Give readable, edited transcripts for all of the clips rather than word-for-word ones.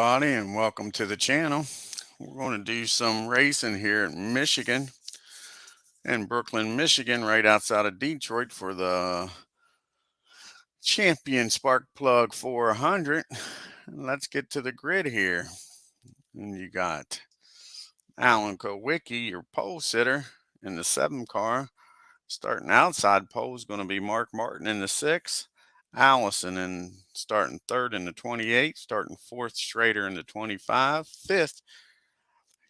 everybody, and welcome to the channel. We're going to do some racing here in Michigan, in Brooklyn, Michigan, right outside of Detroit for the Champion Spark Plug 400. Let's get to the grid here. And you got Alan Kowicki, your pole sitter, in the 7 car. Starting outside pole is going to be Mark Martin in the 6. Allison in starting 3rd in the 28, starting 4th Schrader in the 25, 5th.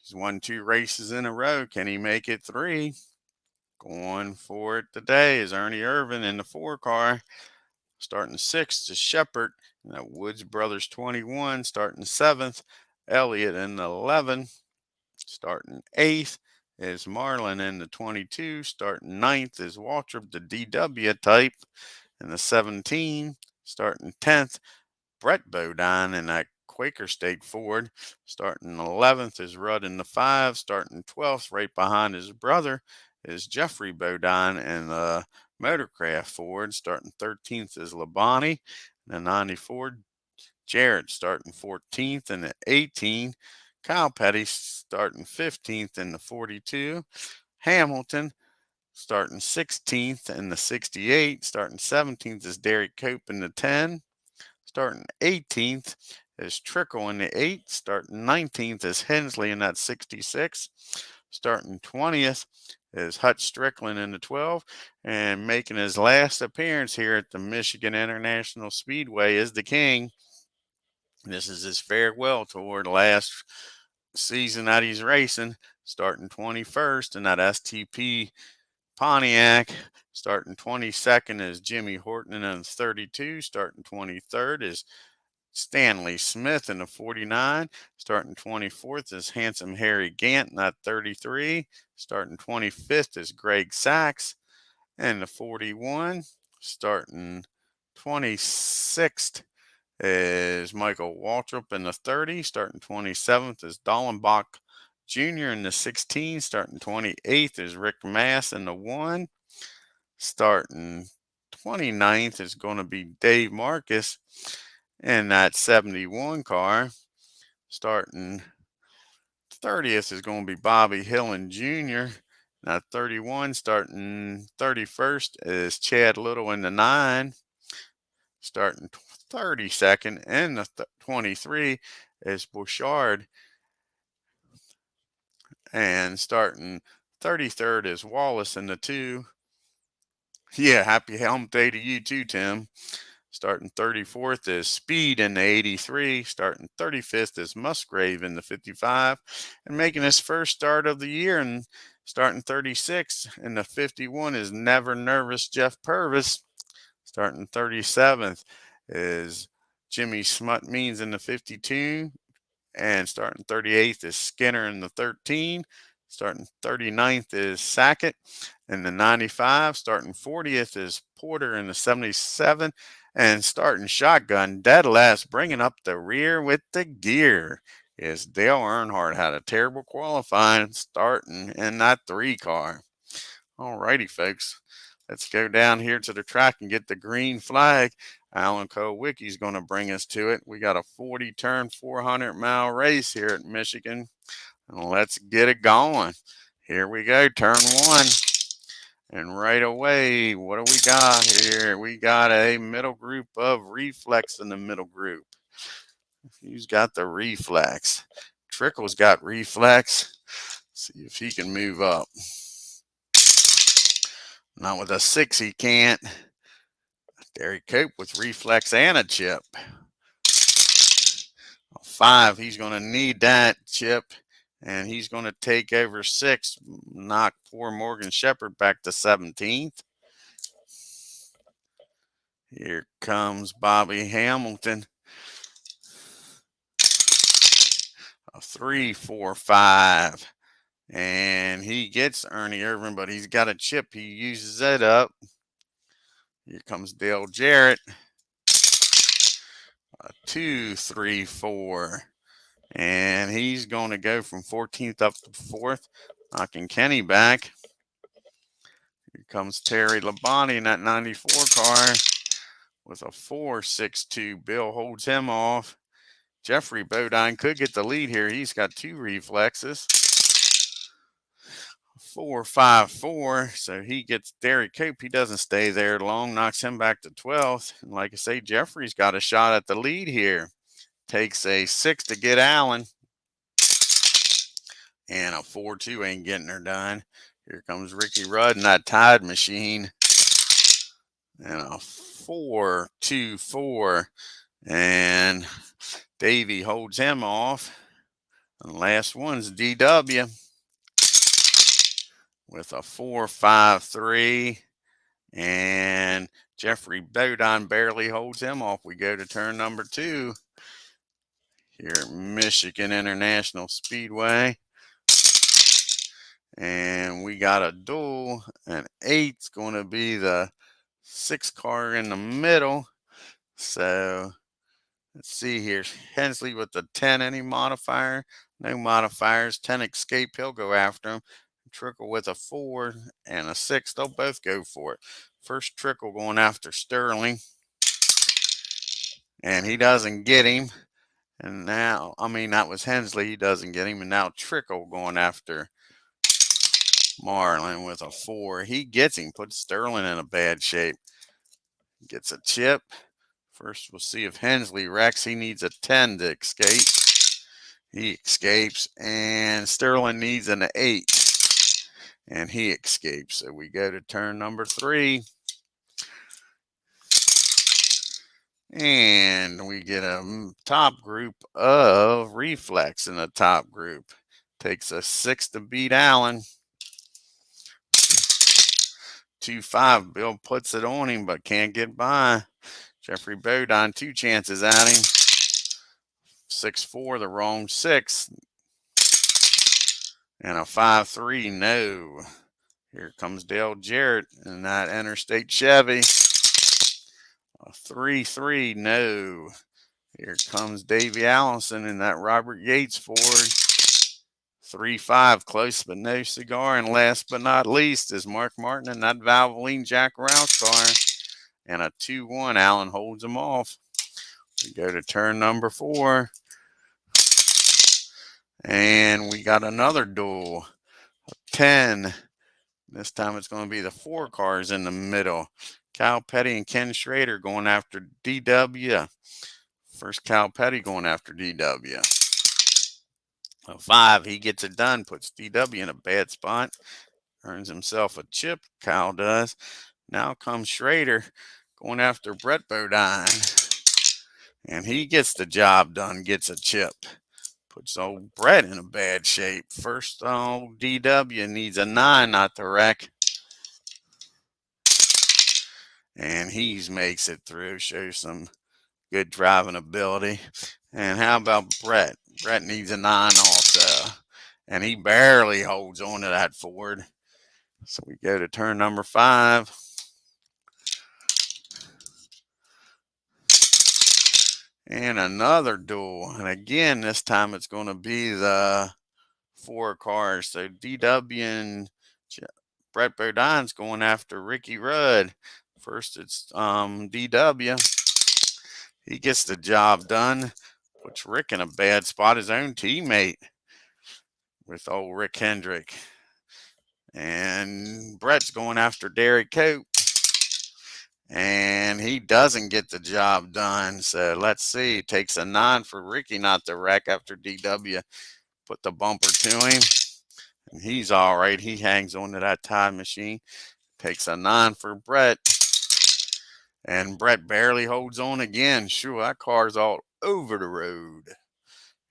He's won 2 races in a row. Can he make it 3? Going for it today is Ernie Irvin in the 4 car. Starting 6th is Shepard in that Woods Brothers 21. Starting 7th, Elliott in the 11. Starting 8th is Marlin in the 22. Starting 9th is Waltrip, the DW type, in the 17. Starting 10th, Brett Bodine in that Quaker State Ford. Starting 11th is Rudd in the 5. Starting 12th, right behind his brother, is Jeffrey Bodine in the Motorcraft Ford. Starting 13th is Labonte in the 94. Jarrett starting 14th in the 18. Kyle Petty starting 15th in the 42. Hamilton starting 16th in the 68. Starting 17th is Derek Cope in the 10. Starting 18th is Trickle in the 8. Starting 19th is Hensley in that 66. Starting 20th is Hutch Strickland in the 12. And making his last appearance here at the Michigan International Speedway is the King. This is his farewell tour, the last season that he's racing. Starting 21st in that STP Pontiac. Starting 22nd is Jimmy Horton in the 32. Starting 23rd is Stanley Smith in the 49. Starting 24th is Handsome Harry Gant in that 33. Starting 25th is Greg Sachs in the 41. Starting 26th is Michael Waltrip in the 30. Starting 27th is Dallenbach Jr. in the 16. Starting 28th is Rick Mass in the 1. Starting 29th is going to be Dave Marcus in that 71 car. Starting 30th is going to be Bobby Hillen Jr. Now 31. Starting 31st is Chad Little in the 9. Starting 32nd in the 23 is Bouchard. And starting 33rd is Wallace in the 2. Yeah, happy hump day to you too, Tim. Starting 34th is Speed in the 83. Starting 35th is Musgrave in the 55. And making his first start of the year and starting 36th in the 51 is Never Nervous Jeff Purvis. Starting 37th is Jimmy Smut Means in the 52. And starting 38th is Skinner in the 13. Starting 39th is Sackett in the 95. Starting 40th is Porter in the 77. And starting shotgun, dead last, bringing up the rear with the gear, is Dale Earnhardt. Had a terrible qualifying starting in that 3 car. Alrighty, folks. Let's go down here to the track and get the green flag. Alan Kowicki's going to bring us to it. We got a 40-turn, 400-mile race here at Michigan. And let's get it going. Here we go, turn 1. And right away, what do we got here? We got a middle group of Reflex in the middle group. Who's got the Reflex? Trickle's got Reflex. See if he can move up. Not with a 6, he can't. Derek Cope with Reflex and a chip. 5, he's going to need that chip. And he's going to take over 6, knock poor Morgan Shepherd back to 17th. Here comes Bobby Hamilton. A 3, 4, 5. And he gets Ernie Irvin, but he's got a chip. He uses it up. Here comes Dale Jarrett. A 2, 3, 4. And he's going to go from 14th up to 4th, knocking Kenny back. Here comes Terry Labonte in that 94 car with a 4, 6, 2. Bill holds him off. Jeffrey Bodine could get the lead here. He's got 2 reflexes. 4-5-4. So he gets Derek Cope. He doesn't stay there long. Knocks him back to 12th. And like I say, Jeffrey's got a shot at the lead here. Takes a 6 to get Allen. And a 4-2 ain't getting her done. Here comes Ricky Rudd in that Tide machine. And a 4-2-4. And Davey holds him off. And the last one's DW with a 4-5-3. And Jeffrey Bodine barely holds him off. We go to turn number 2 here at Michigan International Speedway. And we got a duel. And 8's going to be the 6 car in the middle. So let's see here. Hensley with the 10. Any modifier? No modifiers. 10 escape. He'll go after him. Trickle with a 4 and a 6. They'll both go for it. First Trickle going after Sterling. And he doesn't get him. And now, that was Hensley. He doesn't get him. And now Trickle going after Marlin with a 4. He gets him. Puts Sterling in a bad shape. Gets a chip. First, we'll see if Hensley wrecks. He needs a 10 to escape. He escapes. And Sterling needs an 8. And he escapes. So we go to turn number 3. And we get a top group of Reflex in the top group. Takes a 6 to beat Allen. 2-5. Bill puts it on him, but can't get by. Jeffrey Bodine, 2 chances at him. 6-4, the wrong 6. And a 5-3, no. Here comes Dale Jarrett in that Interstate Chevy. A 3-3, no. Here comes Davey Allison in that Robert Yates Ford. 3-5, close but no cigar. And last but not least is Mark Martin in that Valvoline Jack Roush car. And a 2-1, Allen holds him off. We go to turn number 4. And we got another duel. 10. This time it's going to be the 4 cars in the middle. Cal Petty and Ken Schrader going after DW. First Cal Petty going after DW. A 5, he gets it done. Puts DW in a bad spot. Earns himself a chip. Cal does. Now comes Schrader going after Brett Bodine. And he gets the job done. Gets a chip. Puts old Brett in a bad shape. First old DW needs a 9 not to wreck. And he makes it through. Shows some good driving ability. And how about Brett? Brett needs a 9 also. And he barely holds on to that Ford. So we go to turn number 5. And another duel. And again, this time it's going to be the 4 cars. So DW and Brett Bodine's going after Ricky Rudd. First, it's DW. He gets the job done. Puts Rick in a bad spot, his own teammate with old Rick Hendrick. And Brett's going after Derek Cope. And he doesn't get the job done. So let's see. It takes a 9 for Ricky not to wreck after DW put the bumper to him. And he's all right. He hangs on to that Tide machine. Takes a 9 for Brett. And Brett barely holds on again. Sure, that car's all over the road.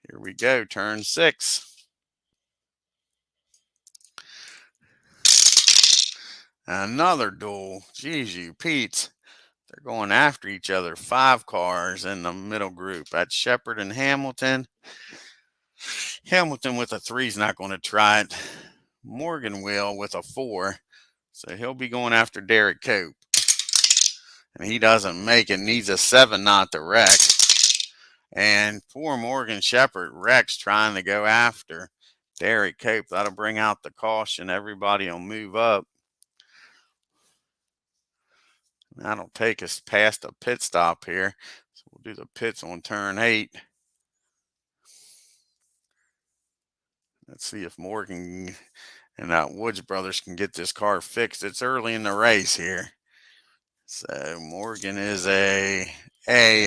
Here we go. Turn 6. Another duel. Jeez, you Pete's. They're going after each other. 5 cars in the middle group. That's Shepard and Hamilton. Hamilton with a 3 is not going to try it. Morgan will with a 4. So he'll be going after Derek Cope. And he doesn't make it. Needs a 7 not to wreck. And poor Morgan Shepard wrecks trying to go after Derek Cope. That'll bring out the caution. Everybody will move up. That'll take us past a pit stop here. So we'll do the pits on turn 8. Let's see if Morgan and Woods Brothers can get this car fixed. It's early in the race here. So Morgan is A,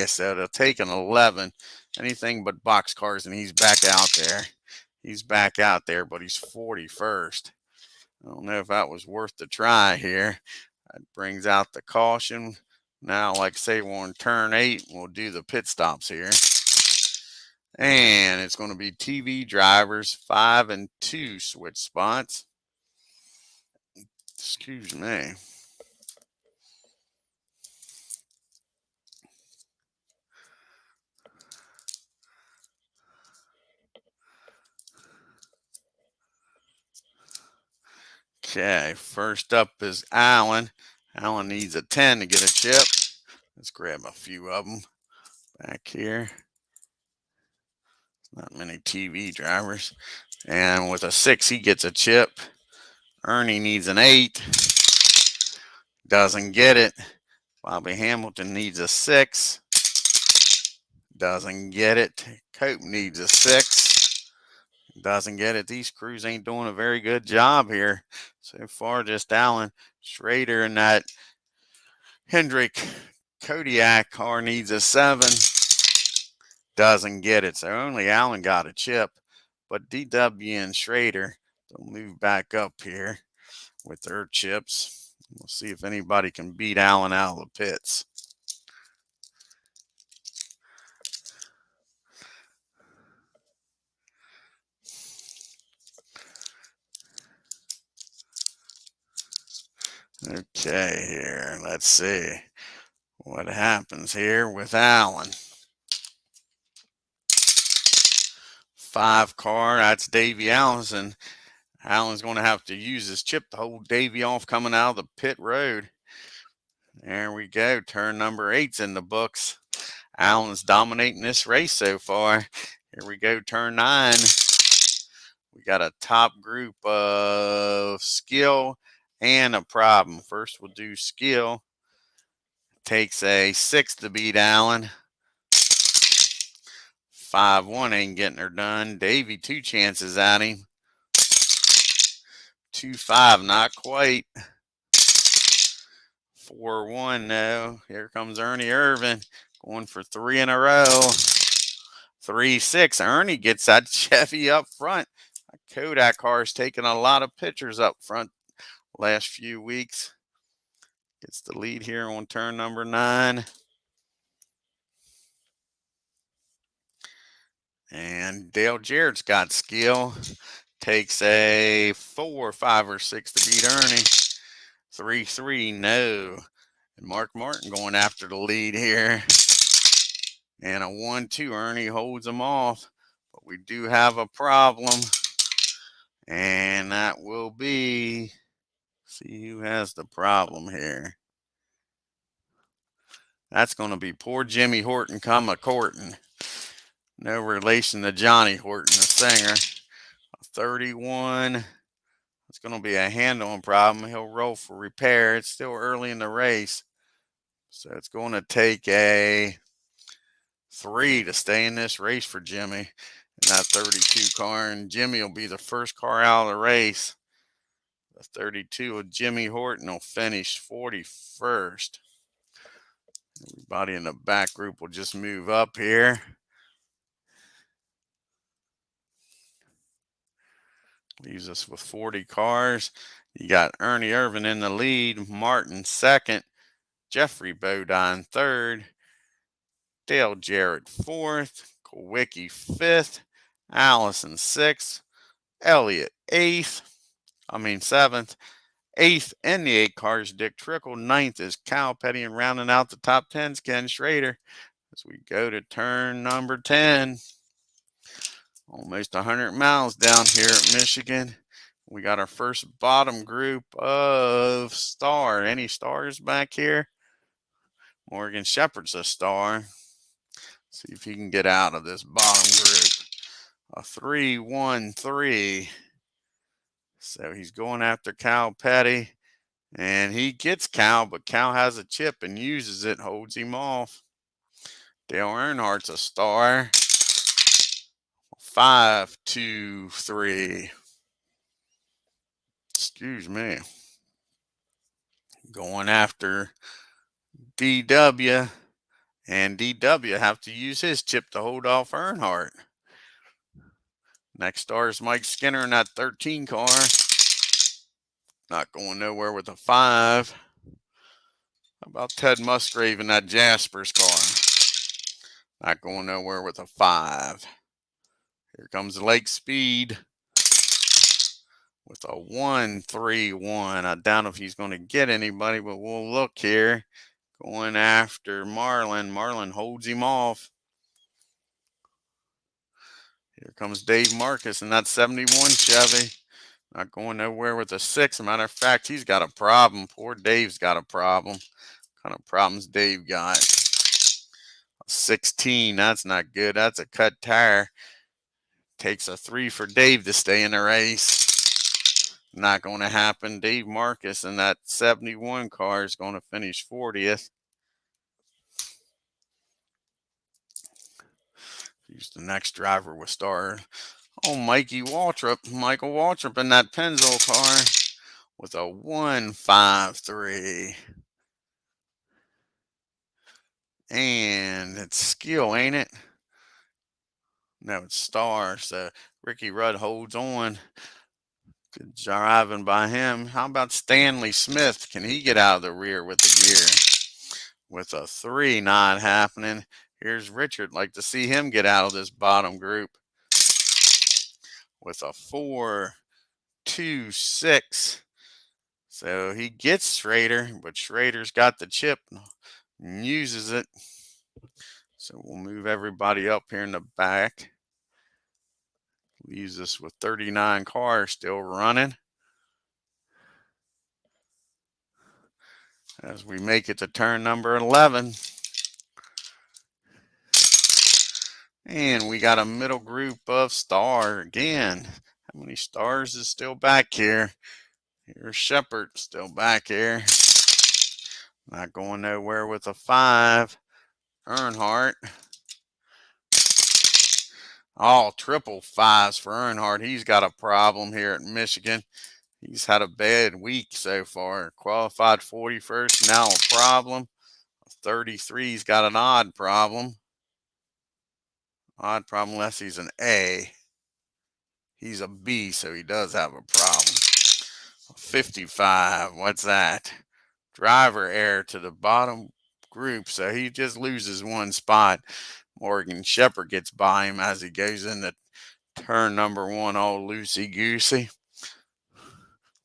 so they'll take an 11. Anything but box cars, and he's back out there. He's back out there, but he's 41st. I don't know if that was worth the try here. That brings out the caution. Now, like I say, we're on turn 8. We'll do the pit stops here. And it's going to be TV drivers 5 and 2 switch spots. Excuse me. Okay, first up is Allen. Allen needs a 10 to get a chip. Let's grab a few of them back here. Not many TV drivers. And with a 6, he gets a chip. Ernie needs an 8. Doesn't get it. Bobby Hamilton needs a 6. Doesn't get it. Cope needs a 6. Doesn't get it. These crews ain't doing a very good job here. So far, just Allen. Schrader and that Hendrick Kodiak car needs a 7. Doesn't get it. So only Allen got a chip. But DW and Schrader, they'll move back up here with their chips. We'll see if anybody can beat Allen out of the pits. Okay, here, let's see what happens here with Allen. 5 car, that's Davey Allison. Allen's going to have to use his chip to hold Davey off coming out of the pit road. There we go. Turn number 8's in the books. Allen's dominating this race so far. Here we go, turn 9. We got a top group of skill and a problem. First, we'll do skill. Takes a 6 to beat Allen. 5-1 ain't getting her done. Davey, 2 chances at him. 2-5, not quite. 4-1, no. Here comes Ernie Irvin going for 3 in a row. 3-6. Ernie gets that Chevy up front. Kodak car's taking a lot of pictures up front last few weeks. Gets the lead here on turn number 9. And Dale Jarrett's got skill. Takes a 4, 5, or 6 to beat Ernie. 3-3, no. And Mark Martin going after the lead here. And a 1-2, Ernie holds him off. But we do have a problem. And that will be, see who has the problem here. That's going to be poor Jimmy Horton come a-courtin'. No relation to Johnny Horton, the singer. 31. It's going to be a handling problem. He'll roll for repair. It's still early in the race. So it's going to take a 3 to stay in this race for Jimmy in that 32 car. And Jimmy will be the first car out of the race. The 32 of Jimmy Horton will finish 41st. Everybody in the back group will just move up here. Leaves us with 40 cars. You got Ernie Irvin in the lead, Martin second, Jeffrey Bodine third, Dale Jarrett fourth, Kowicki fifth, Allison sixth, Elliott seventh. Eighth in the 8 cars, Dick Trickle. Ninth is Cal Petty, and rounding out the top 10's Ken Schrader. As we go to turn number 10. Almost 100 miles down here at Michigan. We got our first bottom group of star. Any stars back here? Morgan Shepherd's a star. See if he can get out of this bottom group. A 3-1-3. So he's going after Cal Petty. And he gets Cal, but Cal has a chip and uses it, holds him off. Dale Earnhardt's a star. 5, 2, 3. Excuse me. Going after DW. And DW have to use his chip to hold off Earnhardt. Next star is Mike Skinner in that 13 car. Not going nowhere with a 5. How about Ted Musgrave in that Jaspers car? Not going nowhere with a 5. Here comes Lake Speed with a 1-3-1. I doubt if he's going to get anybody, but we'll look here. Going after Marlin. Marlin holds him off. Here comes Dave Marcus in that 71 Chevy. Not going nowhere with a 6. Matter of fact, he's got a problem. Poor Dave's got a problem. What kind of problems Dave got? A 16. That's not good. That's a cut tire. Takes a 3 for Dave to stay in the race. Not going to happen. Dave Marcus in that 71 car is going to finish 40th. He's the next driver with star. Oh, Michael Waltrip in that Pennzoil car with a 1-5-3. And it's skill, ain't it? No, it's star. So Ricky Rudd holds on. Good driving by him. How about Stanley Smith? Can he get out of the rear with the gear? With a 3, not happening. Here's Richard. Like to see him get out of this bottom group. With a 4-2-6. So he gets Schrader, but Schrader's got the chip and uses it. So we'll move everybody up here in the back. Leaves us with 39 cars still running. As we make it to turn number 11. And we got a middle group of star again. How many stars is still back here? Here's Shepard still back here. Not going nowhere with a 5. Earnhardt. All triple 5s for Earnhardt. He's got a problem here at Michigan. He's had a bad week so far. Qualified 41st, now a problem. 33's got an odd problem. Odd problem unless he's an A. He's a B, so he does have a problem. 55, what's that? Driver error to the bottom group, so he just loses one spot. Morgan Shepherd gets by him as he goes into turn number 1, all loosey-goosey.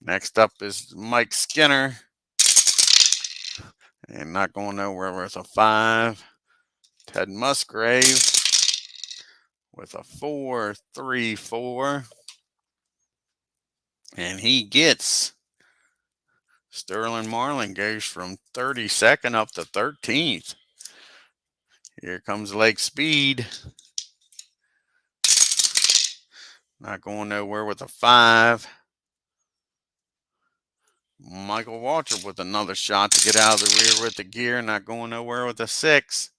Next up is Mike Skinner. And not going nowhere with a 5. Ted Musgrave with a 4-3-4. And he gets Sterling Marlin, goes from 32nd up to 13th. Here comes Lake Speed. Not going nowhere with a 5. Michael Waltrip with another shot to get out of the rear with the gear. Not going nowhere with a 6.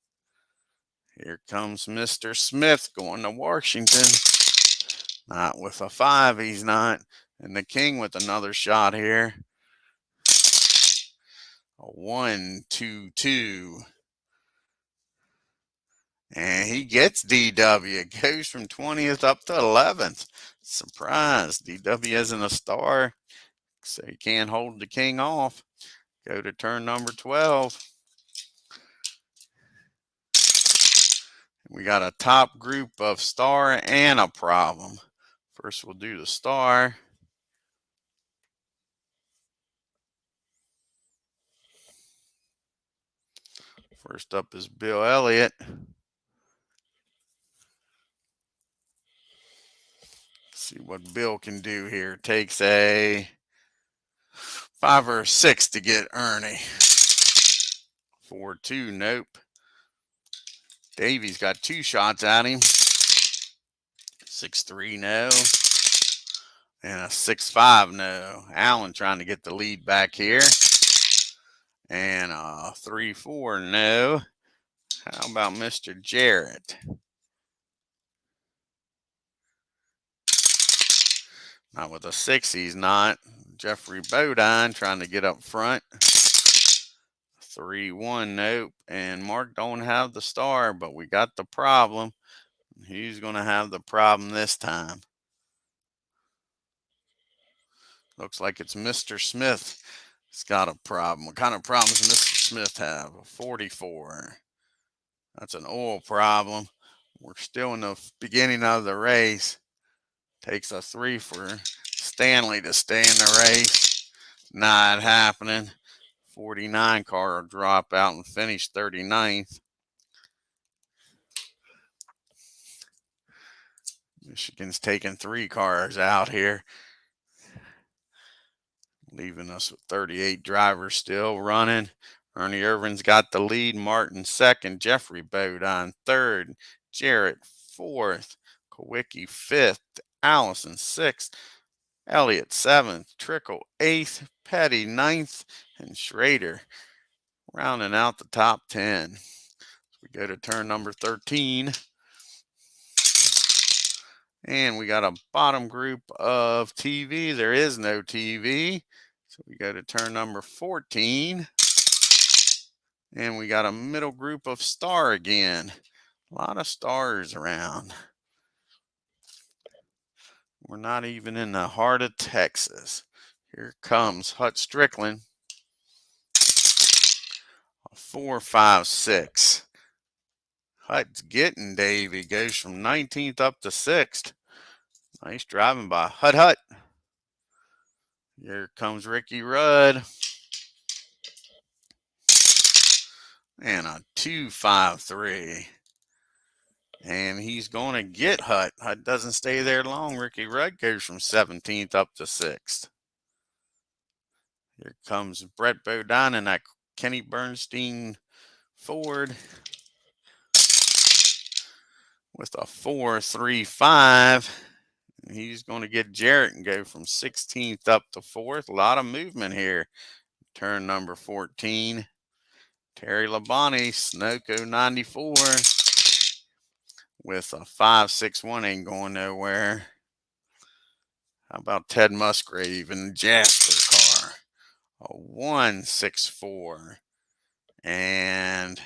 Here comes Mr. Smith going to Washington. Not with a 5, he's not. And the King with another shot here. A 1-2-2. And he gets DW. Goes from 20th up to 11th. Surprise. DW isn't a star, so he can't hold the King off. Go to turn number 12. We got a top group of star and a problem. First, we'll do the star. First up is Bill Elliott. See what Bill can do here. Takes a 5 or a 6 to get Ernie. 4-2, nope. Davy's got 2 shots at him. 6-3, no. And a 6-5, no. Allen trying to get the lead back here. And a 3-4, no. How about Mr. Jarrett? Not with a 6, he's not. Jeffrey Bodine trying to get up front. 3-1, nope. And Mark don't have the star, but we got the problem. He's going to have the problem this time. Looks like it's Mr. Smith. He's got a problem. What kind of problems does Mr. Smith have? A 44. That's an oil problem. We're still in the beginning of the race. Takes a 3 for Stanley to stay in the race. Not happening. 49 car will drop out and finish 39th. Michigan's taking 3 cars out here, leaving us with 38 drivers still running. Ernie Irvin's got the lead. Martin second. Jeffrey Bodine third. Jarrett fourth. Kowicki fifth. Allison sixth. Elliott seventh. Trickle eighth. Petty ninth. And Schrader rounding out the top 10. So we go to turn number 13. And we got a bottom group of TV. There is no TV. So we go to turn number 14. And we got a middle group of star again. A lot of stars around. We're not even in the heart of Texas. Here comes Hut Strickland. 4, 5, 6. Hut's getting Davey. Goes from 19th up to 6th. Nice driving by Hut. Here comes Ricky Rudd. And a 2, 5, 3. And he's going to get Hut. Hut doesn't stay there long. Ricky Rudd goes from 17th up to 6th. Here comes Brett Bodine and that Kenny Bernstein Ford with a 4, 3, 5. He's going to get Jarrett and go from 16th up to 4th. A lot of movement here. Turn number 14. Terry Labonte, Sunoco 94 with a 5, 6, 1. Ain't going nowhere. How about Ted Musgrave in the Jasper car? A 1, 6, 4. And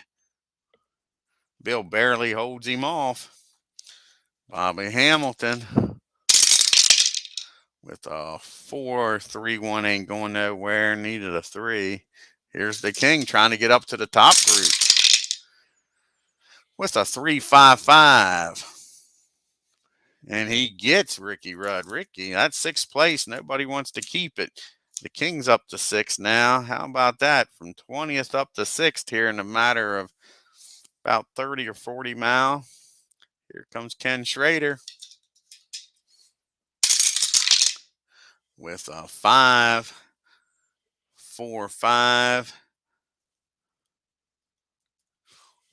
Bill barely holds him off. Bobby Hamilton with a 4, 3, 1. Ain't going nowhere. Needed a 3. Here's the King trying to get up to the top group with a 3, 5, 5. And he gets Ricky Rudd. Ricky, that's 6th place. Nobody wants to keep it. The King's up to 6th now. How about that? From 20th up to 6th here in a matter of about 30 or 40 miles. Here comes Ken Schrader with a 5, 4, 5.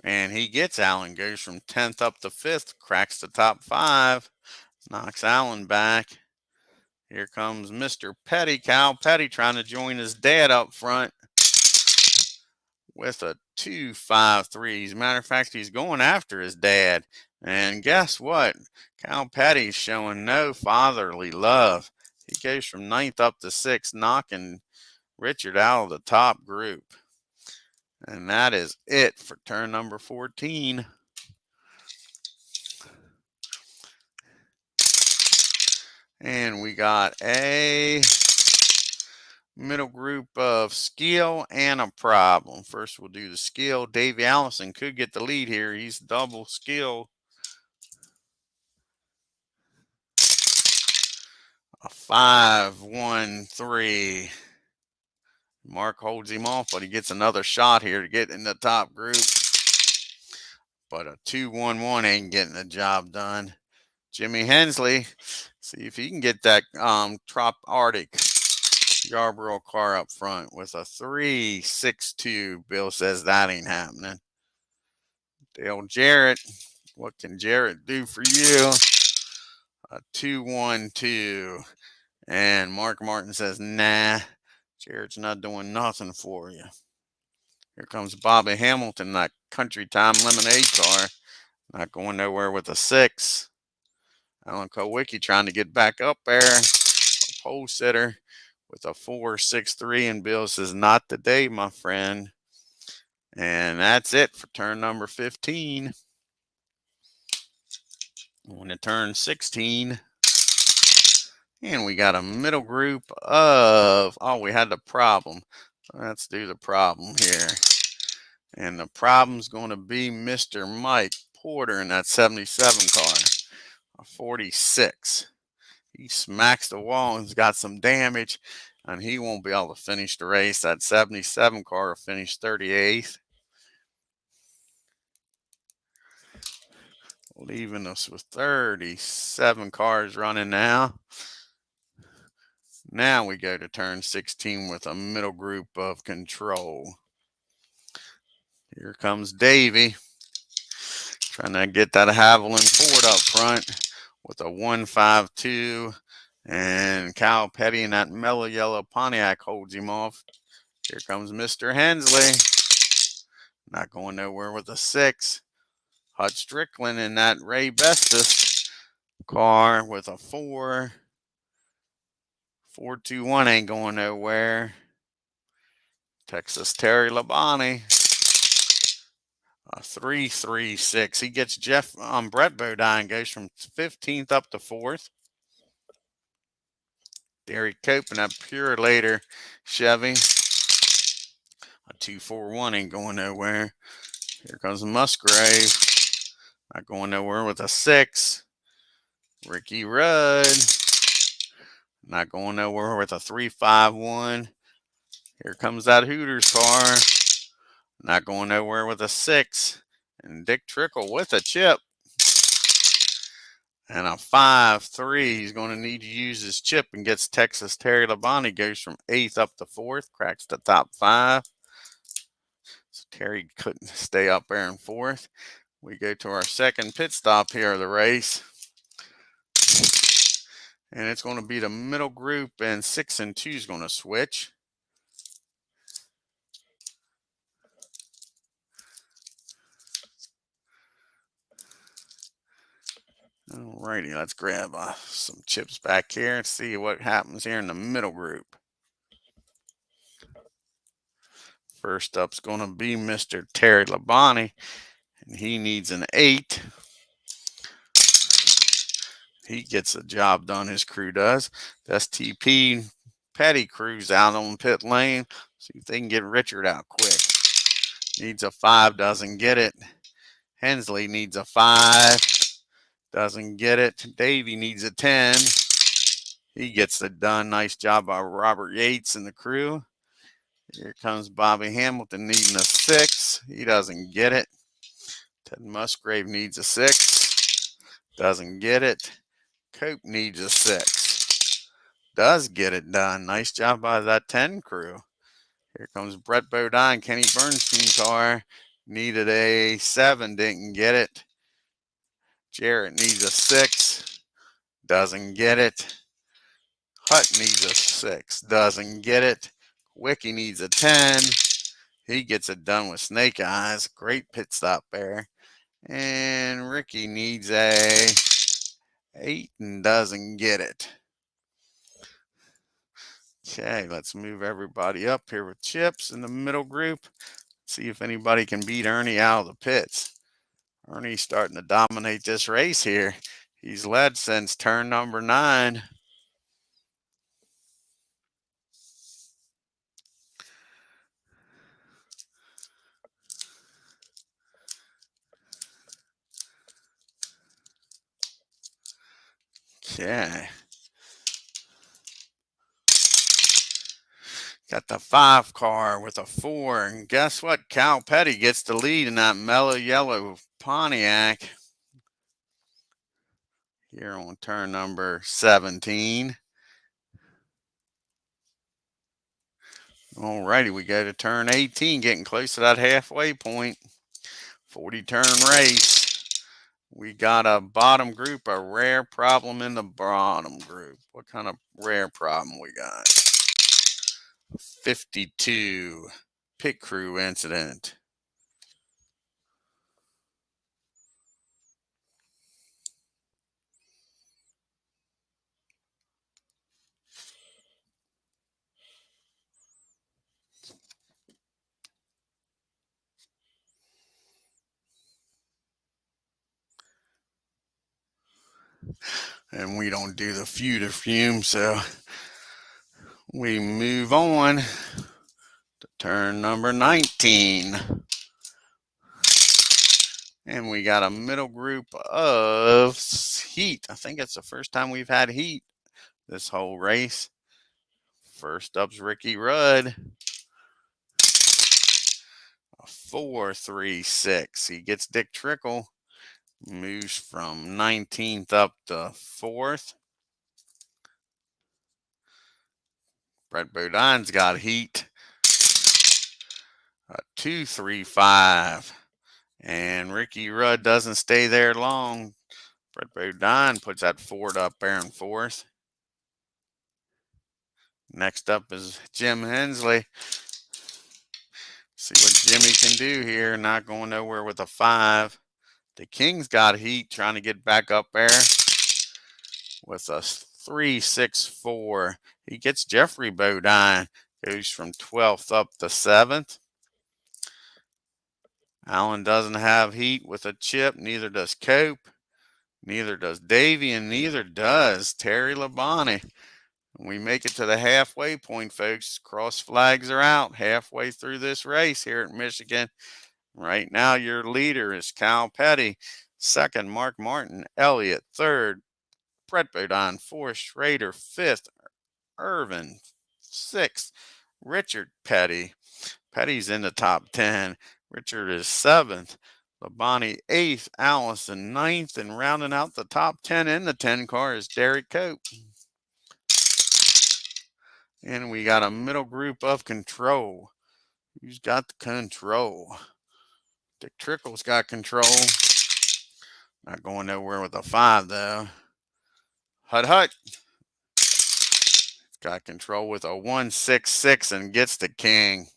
And he gets Allen. Goes from 10th up to 5th. Cracks the top 5. Knocks Allen back. Here comes Mr. Petty. Cal Petty trying to join his dad up front with a 2, 5, 3. As a matter of fact, he's going after his dad. And guess what? Cal Petty's showing no fatherly love. He goes from 9th up to 6th, knocking Richard out of the top group. And that is it for turn number 14. And we got a middle group of skill and a problem. First, we'll do the skill. Davey Allison could get the lead here. He's double skill. A 5, 1, 3. Mark holds him off, but he gets another shot here to get in the top group. But a 2, 1, 1 ain't getting the job done. Jimmy Hensley, see if he can get that Trop Arctic Yarborough car up front with a 3, 6, 2. Bill says that ain't happening. Dale Jarrett, what can Jarrett do for you? A 2, 1, 2. And Mark Martin says, nah, Jarrett's not doing nothing for you. Here comes Bobby Hamilton, that Country Time Lemonade car. Not going nowhere with a 6. Alan Kowicki trying to get back up there. pole sitter with a 4.63, and Bill says, not today, my friend. And that's it for turn number 15. On to turn 16. And we got a middle group of, oh, we had the problem. Let's do the problem here. And the problem's going to be Mr. Mike Porter in that 77 car, a 46. He smacks the wall and's got some damage, and he won't be able to finish the race. That 77 car will finish 38th. Leaving us with 37 cars running now. Now we go to turn 16 with a middle group of control. Here comes Davey, trying to get that Haviland Ford up front with a 152. And Cal Petty in that mellow yellow Pontiac holds him off. Here comes Mr. Hensley. Not going nowhere with a 6. Hut Strickland in that Ray Bestis car with a 4. 421 ain't going nowhere. Texas Terry Labonte, a 336. He gets Brett Bodine, goes from 15th up to 4th. Derek Cope in that Pure Later Chevy, a 241 ain't going nowhere. Here comes Musgrave, not going nowhere with a 6. Ricky Rudd, not going nowhere with a 351. Here comes that Hooters car, not going nowhere with a 6. And Dick Trickle with a chip. And a 5.3. He's going to need to use his chip and gets Texas Terry Labonte, goes from 8th up to 4th, cracks the top 5. So Terry couldn't stay up there in 4th. We go to our second pit stop here of the race. And it's going to be the middle group, and 6 and 2 is going to switch. Alrighty, let's grab some chips back here and see what happens here in the middle group. First up's going to be Mr. Terry Labonte, and he needs an 8. He gets the job done, his crew does. The STP Petty crew's out on pit lane. See if they can get Richard out quick. Needs a 5, doesn't get it. Hensley needs a 5, doesn't get it. Davey needs a 10. He gets it done. Nice job by Robert Yates and the crew. Here comes Bobby Hamilton needing a 6. He doesn't get it. Ted Musgrave needs a 6. Doesn't get it. Cope needs a 6. Does get it done. Nice job by that 10 crew. Here comes Brett Bodine. Kenny Bernstein car needed a 7. Didn't get it. Jarrett needs a 6. Doesn't get it. Hutt needs a 6. Doesn't get it. Wiki needs a 10. He gets it done with snake eyes. Great pit stop there. And Ricky needs a 8 and doesn't get it. Okay, let's move everybody up here with chips in the middle group. See if anybody can beat Ernie out of the pits. Ernie's starting to dominate this race here. He's led since turn number 9. Okay. Got the 5 car with a 4. And guess what? Cal Petty gets the lead in that mellow yellow Pontiac here on turn number 17. Alrighty, we go to turn 18, getting close to that halfway point. 40 turn race. We got a bottom group, a rare problem in the bottom group. What kind of rare problem we got? 52 pit crew incident. And we don't do the few to fume, so we move on to turn number 19. And we got a middle group of heat. I think it's the first time we've had heat this whole race. First up's Ricky Rudd. 4-3-6. He gets Dick Trickle. Moves from 19th up to 4th. Brett Bodine's got heat. 2-3-5. And Ricky Rudd doesn't stay there long. Brett Bodine puts that Ford up there in 4th. Next up is Jim Hensley. See what Jimmy can do here. Not going nowhere with a 5. The King's got heat, trying to get back up there with a 3-6-4. He gets Jeffrey Bodine. Goes from 12th up to 7th. Allen doesn't have heat with a chip. Neither does Cope. Neither does Davey. And neither does Terry Labonte. We make it to the halfway point, folks. Cross flags are out halfway through this race here at Michigan. Right now, your leader is Cal Petty. Second, Mark Martin. Elliott. Third, Brett Bodine. Fourth, Schrader. Fifth, Irvin. Sixth, Richard Petty. Petty's in the top 10. Richard is 7th. Labonte 8th. Allison 9th. And rounding out the top 10 in the 10 car is Derek Cope. And we got a middle group of control. Who's got the control? Dick Trickle's got control. Not going nowhere with a 5, though. Hut. Got control with a 1-6-6 and gets the King.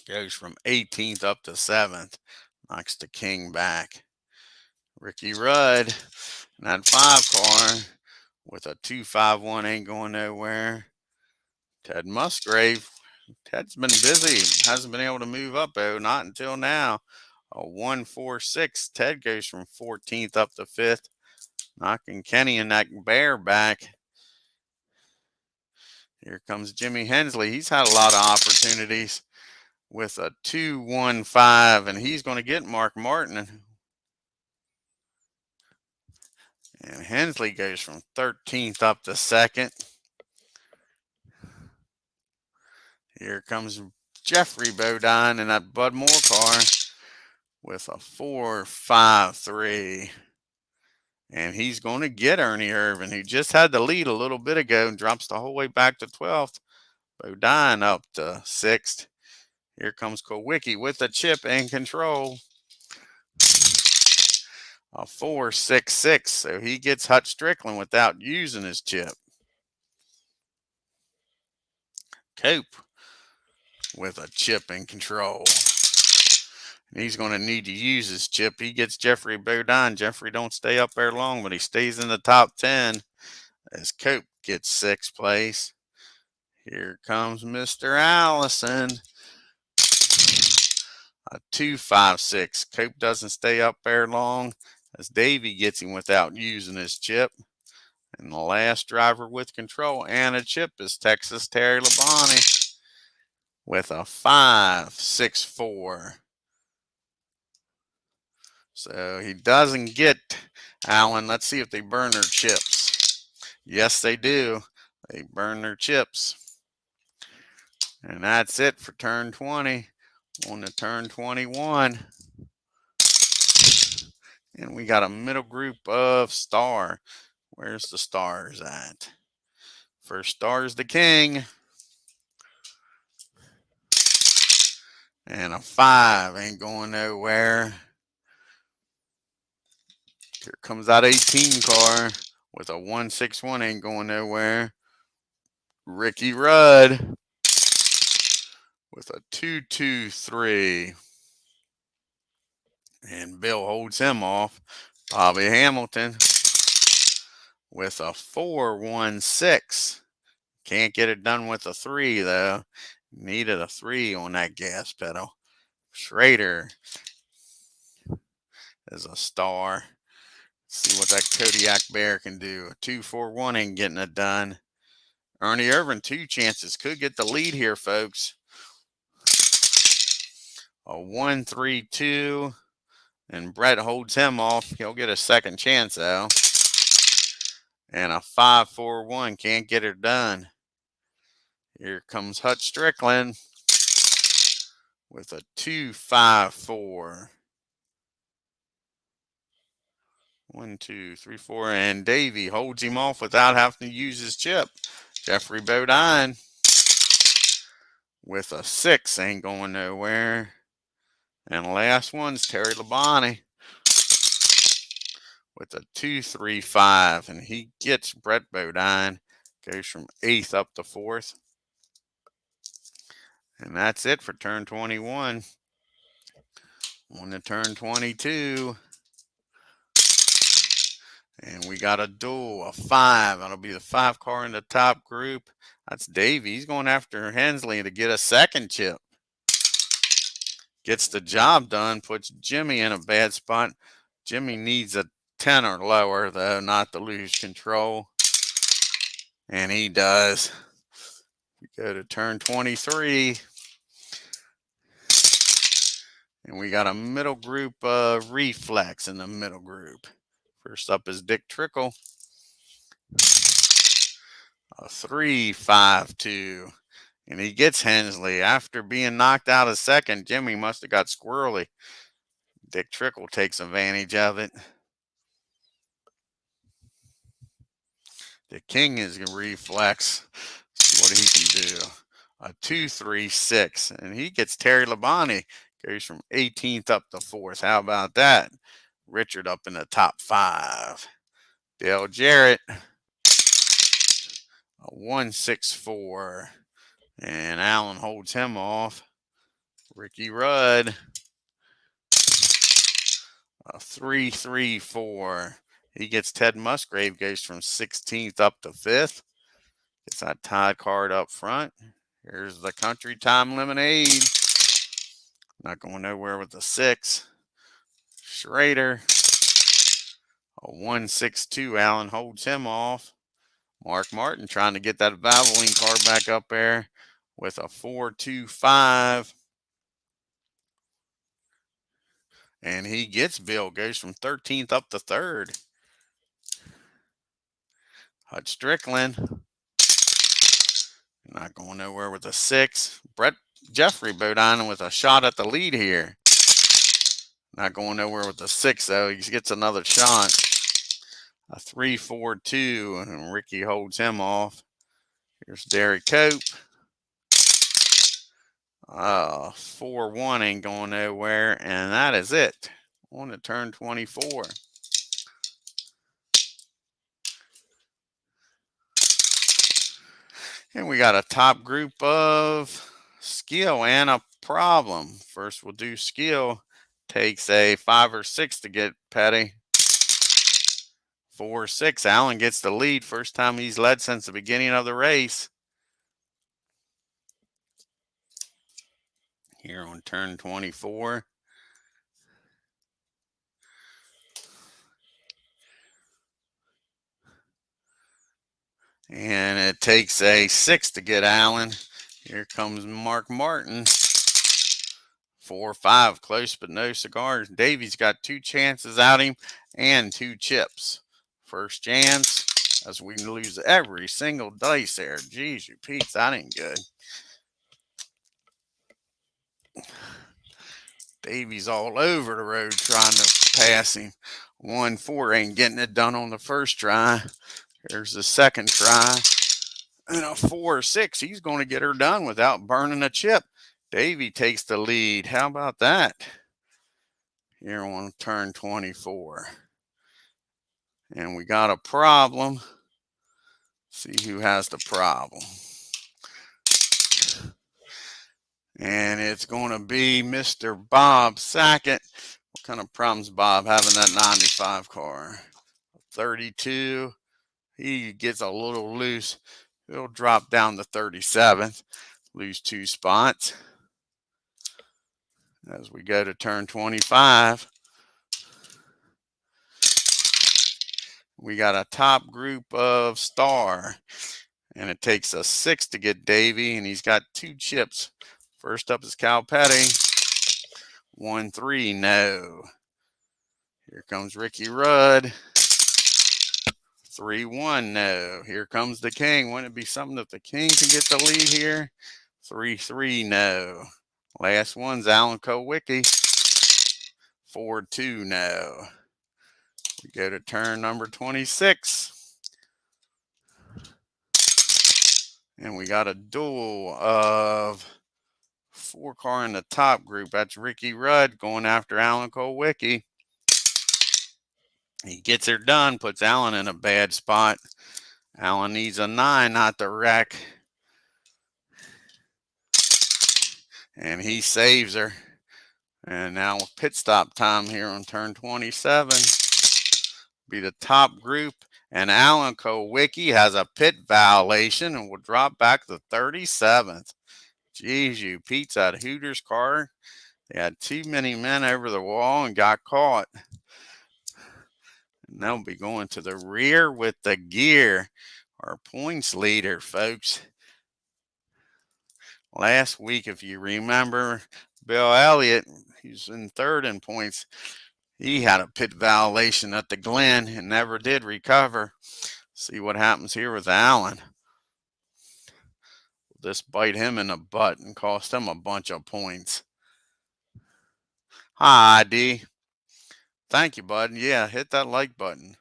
Goes from 18th up to 7th. Knocks the King back. Ricky Rudd in that 5 car with a 2-5-1 ain't going nowhere. Ted Musgrave. Ted's been busy. Hasn't been able to move up, though. Not until now. A 1-4-6. Ted goes from 14th up to 5th. Knocking Kenny and that bear back. Here comes Jimmy Hensley. He's had a lot of opportunities with a 2-1-5, and he's going to get Mark Martin. And Hensley goes from 13th up to 2nd. Here comes Jeffrey Bodine in that Bud Moore car with a 4-5-3. And he's going to get Ernie Irvin, who just had the lead a little bit ago and drops the whole way back to 12th. Bodine up to 6th. Here comes Kowicki with the chip and control. A 4-6-6. So he gets Hut Strickland without using his chip. Cope with a chip and control. And he's going to need to use his chip. He gets Jeffrey Bodine. Jeffrey don't stay up there long, but he stays in the top 10 as Cope gets 6th place. Here comes Mr. Allison. A 2-5-6. Cope doesn't stay up there long as Davey gets him without using his chip. And the last driver with control and a chip is Texas Terry Labonte with a 5-6-4. So he doesn't get Allen. Let's see if they burn their chips. Yes, they do. They burn their chips. And that's it for turn 20. On to turn 21. And we got a middle group of star. Where's the stars at? First star is the King. And a 5 ain't going nowhere. Here comes that 18 car with a 1-6-1 ain't going nowhere. Ricky Rudd with a 2-2-3. And Bill holds him off. Bobby Hamilton with a 4-1-6. Can't get it done with a 3, though. Needed a 3 on that gas pedal. Schrader is a star. See what that Kodiak Bear can do. A 2-4-1 ain't getting it done. Ernie Irvin, 2 chances. Could get the lead here, folks. A 1-3-2. And Brett holds him off. He'll get a second chance, though. And a 5-4-1. Can't get her done. Here comes Hutch Strickland with a 2-5-4. 1, 2, 3, 4. And Davey holds him off without having to use his chip. Jeffrey Bodine with a 6. Ain't going nowhere. And the last one's Terry Labonte with a 2-3-5. And he gets Brett Bodine. Goes from 8th up to 4th. And that's it for turn 21. On to turn 22. And we got a duel, a 5. That'll be the 5 car in the top group. That's Davey. He's going after Hensley to get a second chip. Gets the job done, puts Jimmy in a bad spot. Jimmy needs a 10 or lower, though, not to lose control. And he does. We go to turn 23. And we got a middle group reflex in the middle group. First up is Dick Trickle. A 3-5-2. And he gets Hensley. After being knocked out a second, Jimmy must have got squirrely. Dick Trickle takes advantage of it. The king is a reflex. See what he can do. A 2-3-6. And he gets Terry Labonte. Goes from 18th up to 4th. How about that? Richard up in the top 5. Dale Jarrett. A 1-6-4. And Allen holds him off. Ricky Rudd. A 3-3-4. He gets Ted Musgrave, goes from 16th up to 5th. Gets that tie card up front. Here's the Country Time Lemonade. Not going nowhere with the 6. Schrader. A 1-6-2. Allen holds him off. Mark Martin trying to get that Valvoline car back up there with a 4-2-5. And he gets Bill, goes from 13th up to 3rd. Hutch Strickland. Not going nowhere with a 6. Jeffrey Bodine with a shot at the lead here. Not going nowhere with the 6, though. He gets another shot. A 3-4-2, and Ricky holds him off. Here's Derek Cope. 4-1 ain't going nowhere, and that is it. On to turn 24. And we got a top group of skill and a problem. First, we'll do skill. Takes a 5 or 6 to get Petty. 4-6. Allen gets the lead. First time he's led since the beginning of the race. Here on turn 24. And it takes a 6 to get Allen. Here comes Mark Martin. 4-5, close but no cigars. Davey's got 2 chances out him and 2 chips. First chance, as we lose every single dice there. Jeez, you Pete, that ain't good. Davey's all over the road trying to pass him. 1-4 ain't getting it done on the first try. Here's the second try. And a 4-6. He's going to get her done without burning a chip. Davey takes the lead. How about that? Here on turn 24. And we got a problem. See who has the problem. And it's going to be Mr. Bob Sackett. What kind of problems Bob having that 95 car? 32. He gets a little loose. He'll drop down to 37th. Lose 2 spots. As we go to turn 25. We got a top group of star. And it takes a 6 to get Davy, and he's got 2 chips. First up is Cal Petty. 1-3, no. Here comes Ricky Rudd. 3-1, no. Here comes the king. Wouldn't it be something if the king can get the lead here? 3-3, no. Last one's Alan Kowicki. 4-2, no. We go to turn number 26. And we got a duel of 4 car in the top group. That's Ricky Rudd going after Alan Kowicki. He gets her done, puts Alan in a bad spot. Alan needs a 9 not to wreck. And he saves her. And now pit stop time here on turn 27. Be the top group. And Alan Kowicki has a pit violation and will drop back to 37th. Jeez, you Pete's at Hooters car. They had too many men over the wall and got caught. And they'll be going to the rear with the gear. Our points leader, folks. Last week, if you remember, Bill Elliott, he's in 3rd in points. He had a pit violation at the Glen and never did recover. See what happens here with Allen. Will this bite him in the butt and cost him a bunch of points? Hi, D. Thank you, bud. Yeah, hit that like button.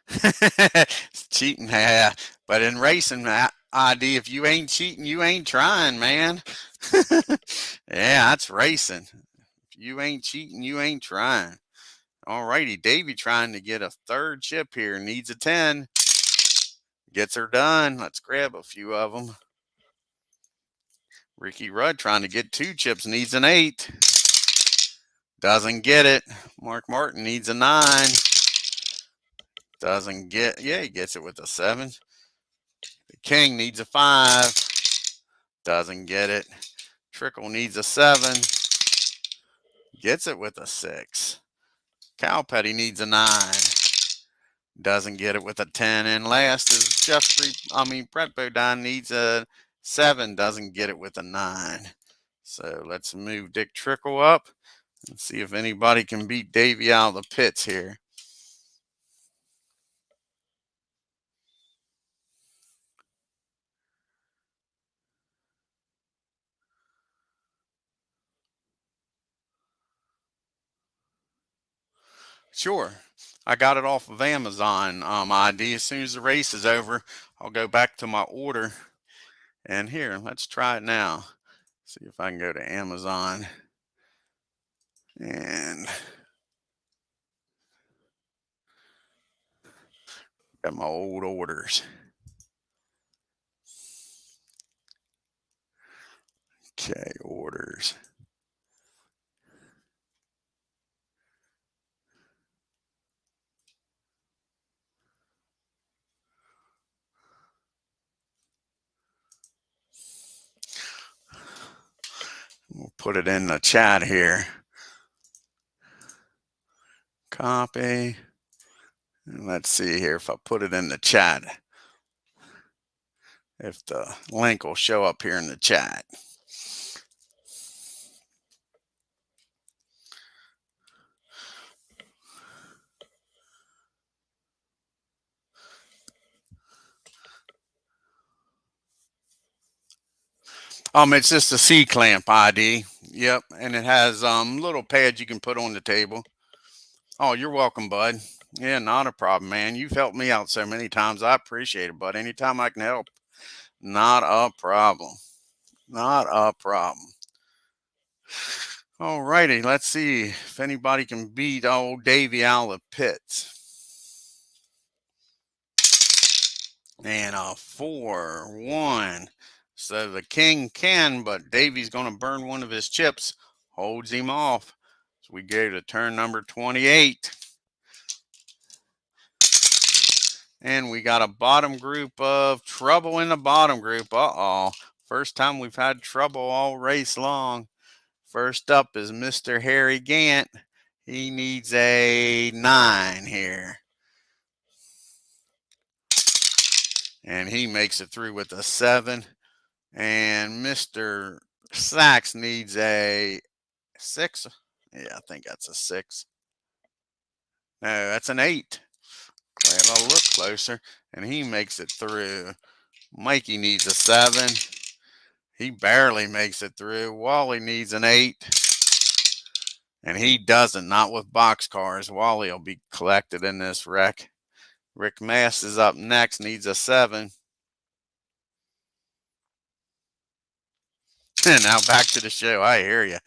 It's cheating, yeah. But in racing, ID, if you ain't cheating, you ain't trying, man. Yeah, that's racing. If you ain't cheating, you ain't trying. All righty, Davey trying to get a 3rd chip here. Needs a 10. Gets her done. Let's grab a few of them. Ricky Rudd trying to get 2 chips. Needs an 8. Doesn't get it. Mark Martin needs a 9. Doesn't get, yeah, he gets it with a 7. The king needs a 5. Doesn't get it. Trickle needs a 7. Gets it with a 6. Cal Petty needs a 9. Doesn't get it with a 10. And last is Brett Bodine needs a 7. Doesn't get it with a 9. So let's move Dick Trickle up and see if anybody can beat Davey out of the pits here. Sure. I got it off of Amazon ID. As soon as the race is over, I'll go back to my order. And here, let's try it now. See if I can go to Amazon. And got my old orders. Okay, orders. We'll put it in the chat here. Copy. And let's see here if I put it in the chat. If the link will show up here in the chat. It's just a C-clamp ID. Yep, and it has little pads you can put on the table. Oh, you're welcome, bud. Yeah, not a problem, man. You've helped me out so many times. I appreciate it, bud. Anytime I can help, not a problem. Not a problem. All righty, let's see if anybody can beat old Davey out of the pits. And a 4-1. So the king can, but Davey's going to burn one of his chips. Holds him off. So we go to turn number 28. And we got a bottom group of trouble in the bottom group. Uh-oh. First time we've had trouble all race long. First up is Mr. Harry Gant. He needs a 9 here. And he makes it through with a 7. And Mr. Sachs needs a 6. Yeah, I think that's a 6. No, that's an 8. Glad I'll look closer. And he makes it through. Mikey needs a 7. He barely makes it through. Wally needs an 8. And he doesn't, not with boxcars. Wally will be collected in this wreck. Rick Mass is up next, needs a 7. And now back to the show. I hear you.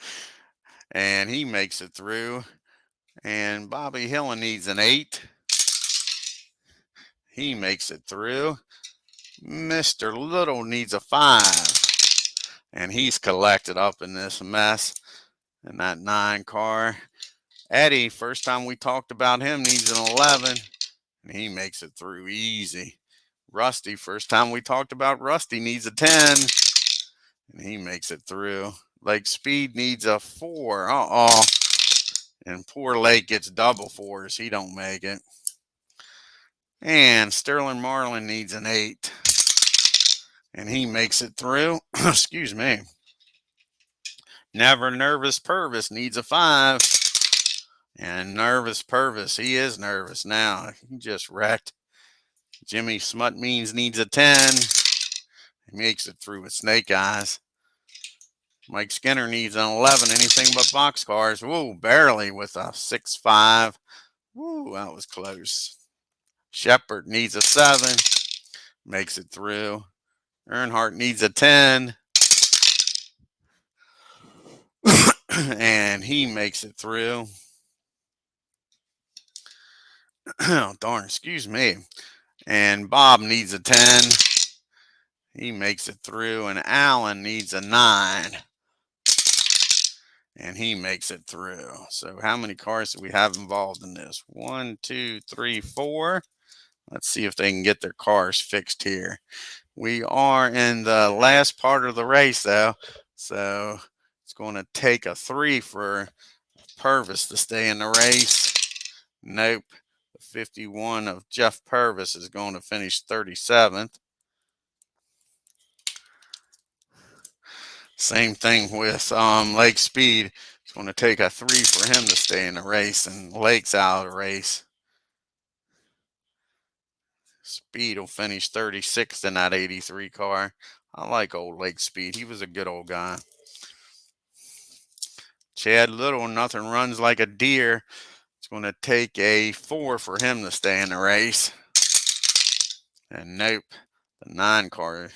And he makes it through. And Bobby Hillen needs an 8. He makes it through. Mr. Little needs a 5. And he's collected up in this mess in that 9 car. Eddie, first time we talked about him, needs an 11. And he makes it through easy. Rusty, first time we talked about Rusty, needs a 10. And he makes it through. Lake Speed needs a 4. Uh-oh. And poor Lake gets double 4s. He don't make it. And Sterling Marlin needs an 8. And he makes it through. Excuse me. Never Nervous Purvis needs a 5. And Nervous Purvis, he is nervous now. He just wrecked. Jimmy Smut Means needs a 10. He makes it through with Snake Eyes. Mike Skinner needs an 11. Anything but boxcars. Whoa, barely with a 6.5. Whoa, that was close. Shepard needs a 7. Makes it through. Earnhardt needs a 10. And he makes it through. Oh, darn, excuse me. And Bob needs a 10. He makes it through. And Allen needs a 9. And he makes it through. So how many cars do we have involved in this? 1, 2, 3, 4. Let's see if they can get their cars fixed here. We are in the last part of the race, though. So it's going to take a 3 for Purvis to stay in the race. Nope. The 51 of Jeff Purvis is going to finish 37th. Same thing with Lake Speed. It's going to take a 3 for him to stay in the race, and Lake's out of the race. Speed will finish 36th in that 83 car. I like old Lake Speed. He was a good old guy. Chad Little, Nothing Runs Like a Deer. It's going to take a 4 for him to stay in the race. And nope, the 9 car.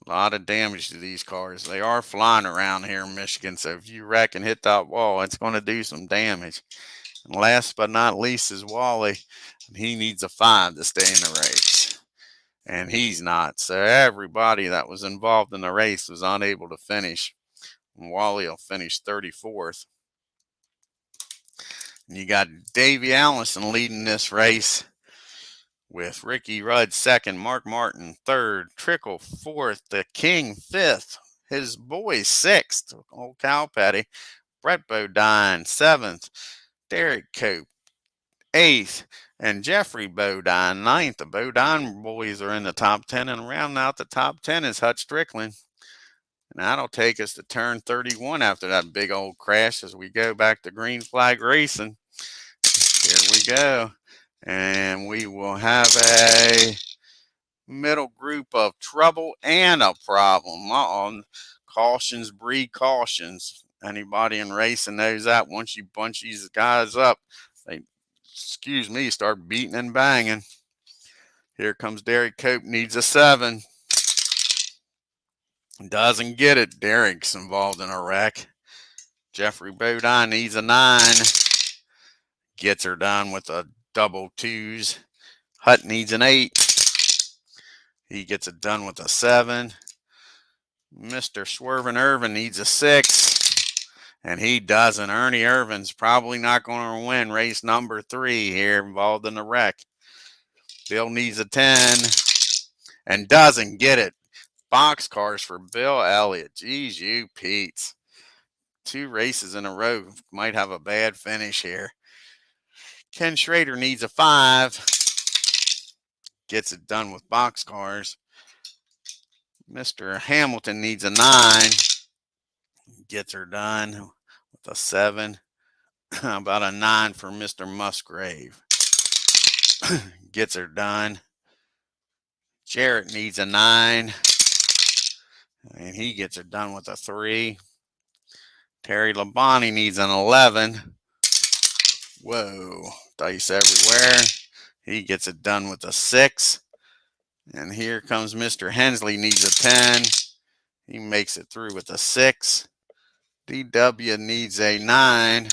A lot of damage to these cars. They are flying around here in Michigan, so if you wreck and hit that wall, it's going to do some damage. And last but not least is Wally. He needs a 5 to stay in the race. And he's not. So everybody that was involved in the race was unable to finish. And Wally will finish 34th. And you got Davey Allison leading this race, with Ricky Rudd second, Mark Martin third, Trickle fourth, the King fifth, his boys sixth, old Cow Patty, Brett Bodine seventh, Derek Cope eighth, and Jeffrey Bodine ninth. The Bodine boys are in the top 10, and rounding out the top 10 is Hutch Strickland. And that'll take us to turn 31 after that big old crash as we go back to green flag racing. Here we go. And we will have a middle group of trouble and a problem. Cautions breed cautions. Anybody in racing knows that. Once you bunch these guys up, they, start beating and banging. Here comes Derek Cope, needs a 7. Doesn't get it. Derek's involved in a wreck. Jeffrey Bodine needs a 9. Gets her done with a double 2s. Hutt needs an 8. He gets it done with a 7. Mr. Swervin' Irvin needs a 6. And he doesn't. Ernie Irvin's probably not going to win race number 3 here, involved in the wreck. Bill needs a 10 and doesn't get it. Box cars for Bill Elliott. Geez, you Pete's. 2 races in a row. Might have a bad finish here. Ken Schrader needs a 5. Gets it done with box cars. Mr. Hamilton needs a 9. Gets her done with a 7. About a 9 for Mr. Musgrave. Gets her done. Jarrett needs a 9. And he gets her done with a 3. Terry Labonte needs an 11. Whoa, dice everywhere. He gets it done with a 6. And here comes Mr. Hensley needs a 10. He makes it through with a 6. DW needs a 9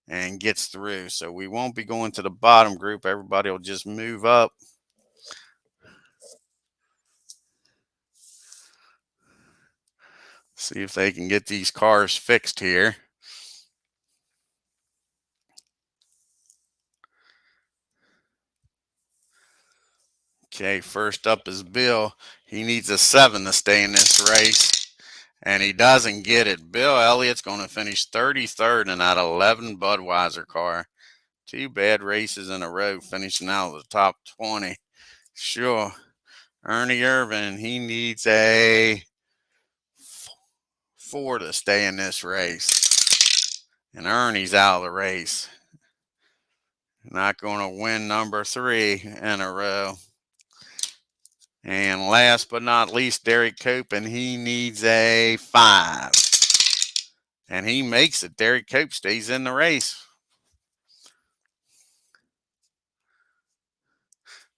and gets through. So we won't be going to the bottom group. Everybody will just move up. See if they can get these cars fixed here. Okay, first up is Bill. He needs a 7 to stay in this race, and he doesn't get it. Bill Elliott's going to finish 33rd in that 11 Budweiser car. 2 bad races in a row, finishing out of the top 20. Sure. Ernie Irvin, he needs a 4 to stay in this race. And Ernie's out of the race. Not going to win number 3 in a row. And last but not least, Derek Cope, and he needs a 5. And he makes it. Derek Cope stays in the race.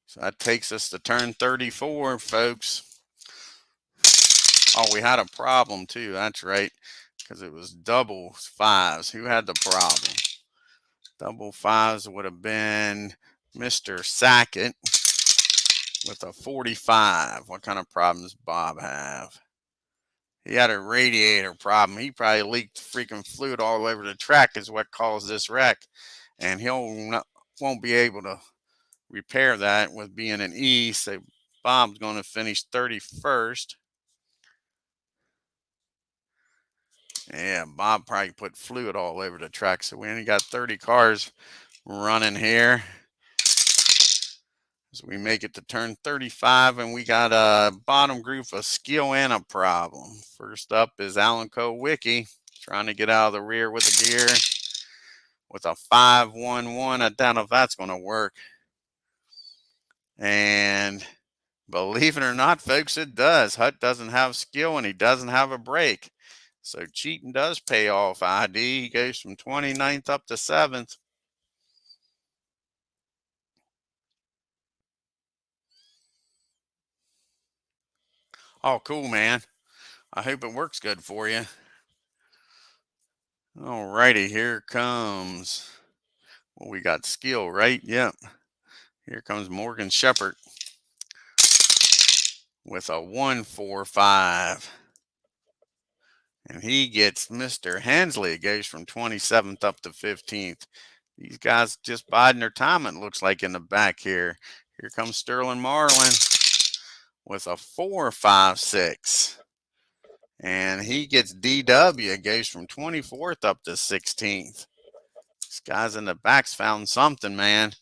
So that takes us to turn 34, folks. Oh, we had a problem too. That's right, because it was double 5s. Who had the problem? Double 5s would have been Mr. Sackett with a 45. What kind of problems Bob have? He had a radiator problem. He probably leaked freaking fluid all over the track is what caused this wreck. And won't be able to repair that with being an E. So Bob's going to finish 31st. Yeah, Bob probably put fluid all over the track. So we only got 30 cars running here. So we make it to turn 35, and we got a bottom group of skill and a problem. First up is Alan Kowicki, trying to get out of the rear with the gear with a 5-1-1. I doubt if that's going to work. And believe it or not, folks, it does. Hut doesn't have skill, and he doesn't have a brake. So cheating does pay off. ID, he goes from 29th up to 7th. Oh, cool, man. I hope it works good for you. Alrighty, here comes. Well, we got skill, right? Yep. Here comes Morgan Shepherd with a 1-4-5. And he gets Mr. Hensley. It goes from 27th up to 15th. These guys just biding their time, it looks like, in the back here. Here comes Sterling Marlin with a 4-5-6. And he gets DW. It goes from 24th up to 16th. These guys in the back's found something, man.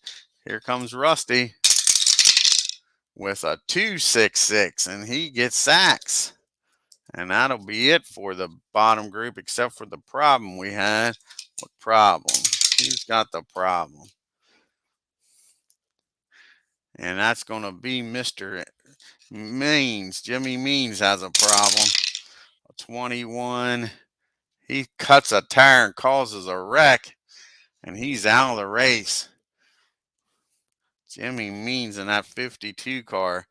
Here comes Rusty with a 2-6-6, and he gets sacks. And that'll be it for the bottom group, except for the problem we had. What problem? Who's got the problem? And that's going to be Mr. Means. Jimmy Means has a problem. A 21. He cuts a tire and causes a wreck, and he's out of the race. Jimmy Means in that 52 car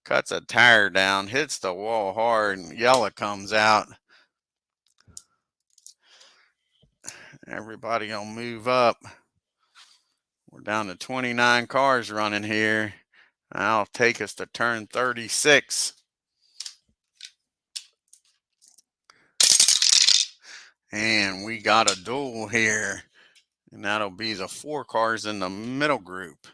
cuts a tire down, hits the wall hard, and yellow comes out. Everybody gonna move up. We're down to 29 cars running here. That'll take us to turn 36. And we got a duel here. And that'll be the 4 cars in the middle group.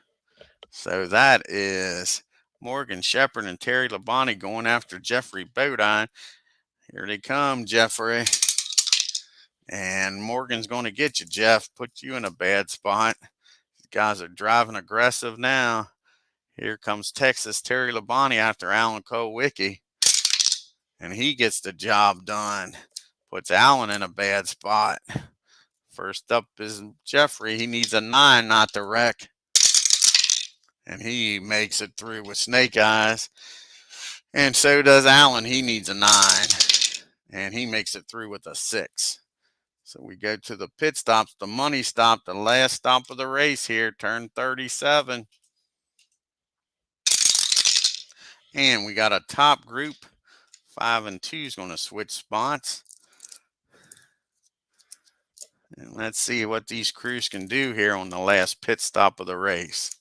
So that is Morgan Shepherd and Terry Labonte going after Jeffrey Bodine. Here they come, Jeffrey. And Morgan's going to get you, Jeff. Put you in a bad spot. These guys are driving aggressive now. Here comes Texas Terry Labonte after Alan Kowicki. And he gets the job done. Puts Alan in a bad spot. First up is Jeffrey. He needs a 9 not to wreck. And he makes it through with snake eyes. And so does Alan. He needs a 9. And he makes it through with a 6. So we go to the pit stops, the money stop, the last stop of the race here, turn 37. And we got a top group. 5 and 2 is going to switch spots. And let's see what these crews can do here on the last pit stop of the race.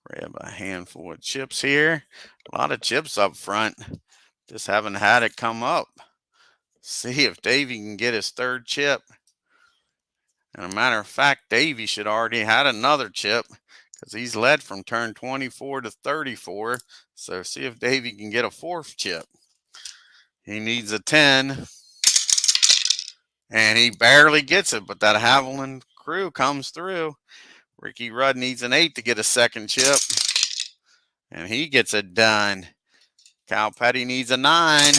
Grab a handful of chips here. A lot of chips up front. Just haven't had it come up. See if Davey can get his 3rd chip. And a matter of fact, Davey should already had another chip because he's led from turn 24 to 34. So see if Davey can get a 4th chip. He needs a 10. And he barely gets it, but that Haviland crew comes through. Ricky Rudd needs an 8 to get a 2nd chip. And he gets it done. Cal Petty needs a 9.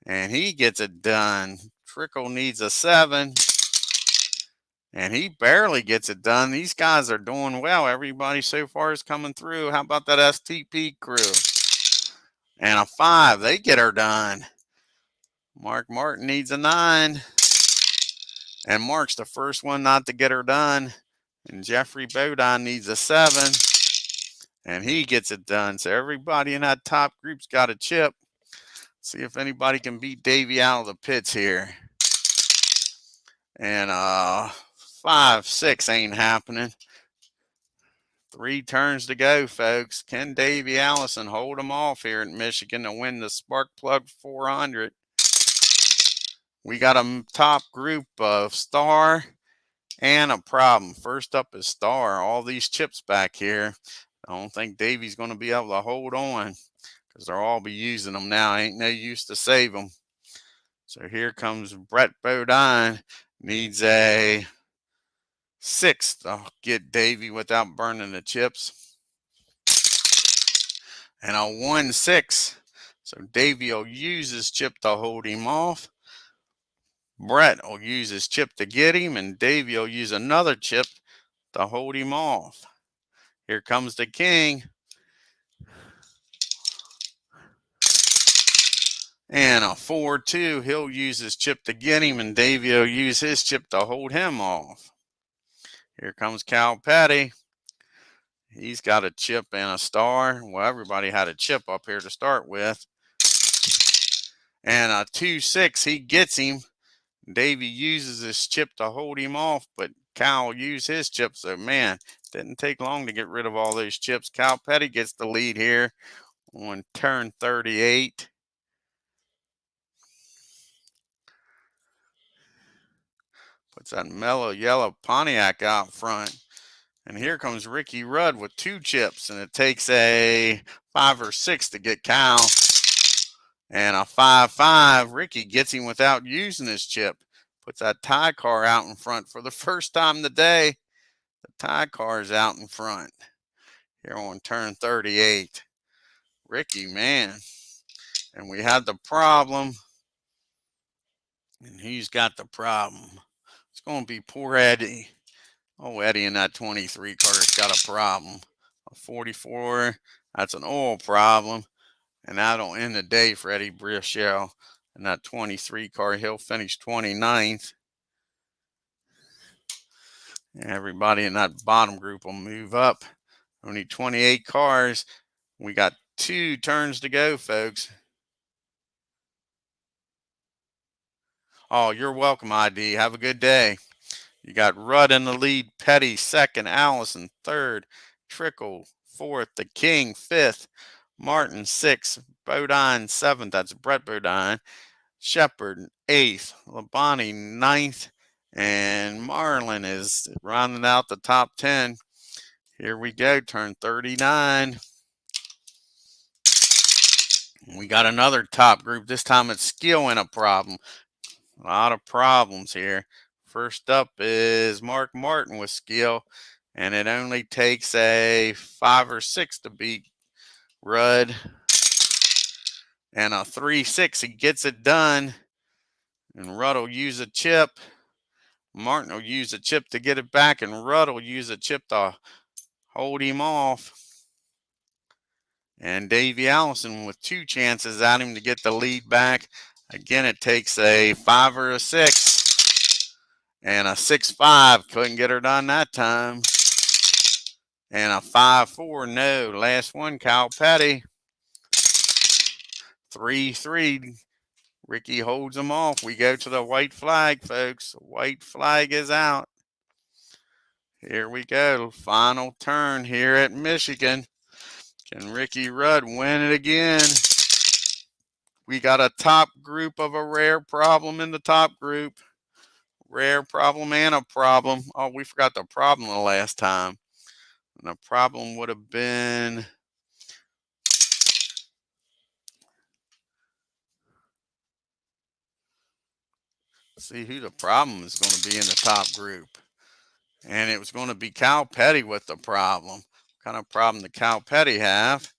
And he gets it done. Trickle needs a 7. And he barely gets it done. These guys are doing well. Everybody so far is coming through. How about that STP crew? And a 5. They get her done. Mark Martin needs a 9. And Mark's the first one not to get her done. And Jeffrey Bodine needs a 7. And he gets it done. So everybody in that top group's got a chip. See if anybody can beat Davey out of the pits here. And 5, 6 ain't happening. 3 turns to go, folks. Can Davey Allison hold them off here in Michigan to win the Spark Plug 400? We got a top group of Star and a problem. First up is Star. All these chips back here. I don't think Davey's going to be able to hold on because they'll all be using them now. Ain't no use to save them. So here comes Brett Bodine. Needs a 6 to get Davey without burning the chips. And a 1-6. So Davey will use his chip to hold him off. Brett will use his chip to get him. And Davey will use another chip to hold him off. Here comes the king. And a 4-2. He'll use his chip to get him. And Davey will use his chip to hold him off. Here comes Cal Petty. He's got a chip and a star. Well, everybody had a chip up here to start with. And a 2-6. He gets him. Davey uses his chip to hold him off, but Cal used his chip. So, man, didn't take long to get rid of all those chips. Cal Petty gets the lead here on turn 38. Puts that mellow yellow Pontiac out front. And here comes Ricky Rudd with 2 chips. And it takes a 5 or 6 to get Cal. And a 5-5. Ricky gets him without using his chip. Puts that tie car out in front for the first time today. The tie car is out in front here on turn 38. Ricky, man. And we had the problem. And he's got the problem. It's going to be poor Eddie. Oh, Eddie in that 23 car has got a problem. A 44, that's an oil problem. And that'll end the day for Eddie Brichelle. In that 23 car, he'll finish 29th. And everybody in that bottom group will move up. Only 28 cars. We got 2 turns to go, folks. Oh, you're welcome, ID. Have a good day. You got Rudd in the lead, Petty 2nd, Allison 3rd, Trickle 4th, the King 5th, Martin 6th, Bodine 7th, that's Brett Bodine, Shepherd 8th, Labonte 9th, And Marlin is rounding out the top 10. Here we go, turn 39. We got another top group. This time it's skill and a problem. A lot of problems here. First up is Mark Martin with skill, and it only takes a 5 or 6 to beat Rudd, and a 3-6. He gets it done, and Rudd will use a chip. Martin will use a chip to get it back, and Rudd will use a chip to hold him off. And Davey Allison with 2 chances at him to get the lead back. Again, it takes a 5 or a 6. And a 6-5. Couldn't get her done that time. And a 5-4. No. Last one, Kyle Petty. 3-3. Ricky holds them off. We go to the white flag, folks. The white flag is out. Here we go. Final turn here at Michigan. Can Ricky Rudd win it again? We got a top group of a rare problem in the top group. Rare problem and a problem. Oh, we forgot the problem the last time. And the problem would have been... see who the problem is going to be in the top group. And it was going to be Cal Petty with the problem. What kind of problem did Cal Petty have?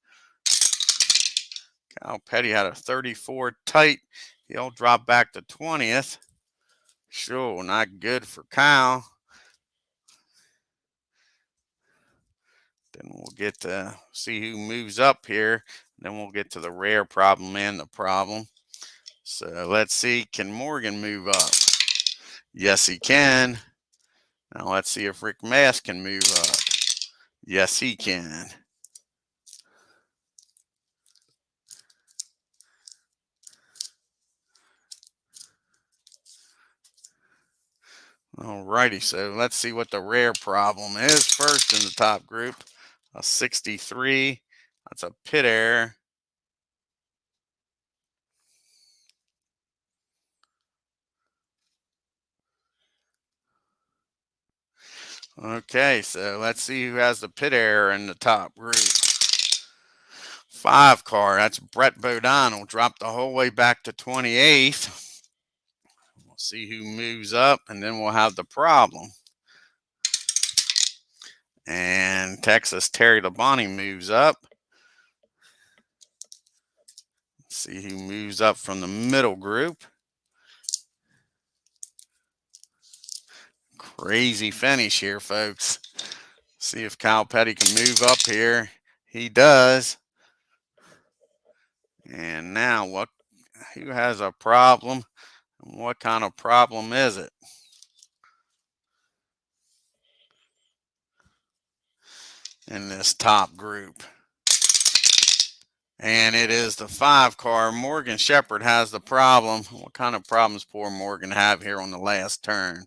Cal Petty had a 34 tight. He'll drop back to 20th. Sure, not good for Cal. Then we'll get to see who moves up here. Then we'll get to the rare problem and the problem. So let's see, can Morgan move up? Yes, he can. Now let's see if Rick Mass can move up. Yes, he can. Alrighty, so let's see what the rare problem is first in the top group. A 63. That's a pit error. Okay, so let's see who has the pit error in the top group. 5 car, that's Brett Bodine, will drop the whole way back to 28th. We'll see who moves up, and then we'll have the problem. And Texas Terry Labonte moves up. Let's see who moves up from the middle group. Crazy finish here, folks. See if Kyle Petty can move up here. He does. And now who has a problem? And what kind of problem is it? In this top group. And it is the 5 car. Morgan Shepherd has the problem. What kind of problems poor Morgan have here on the last turn?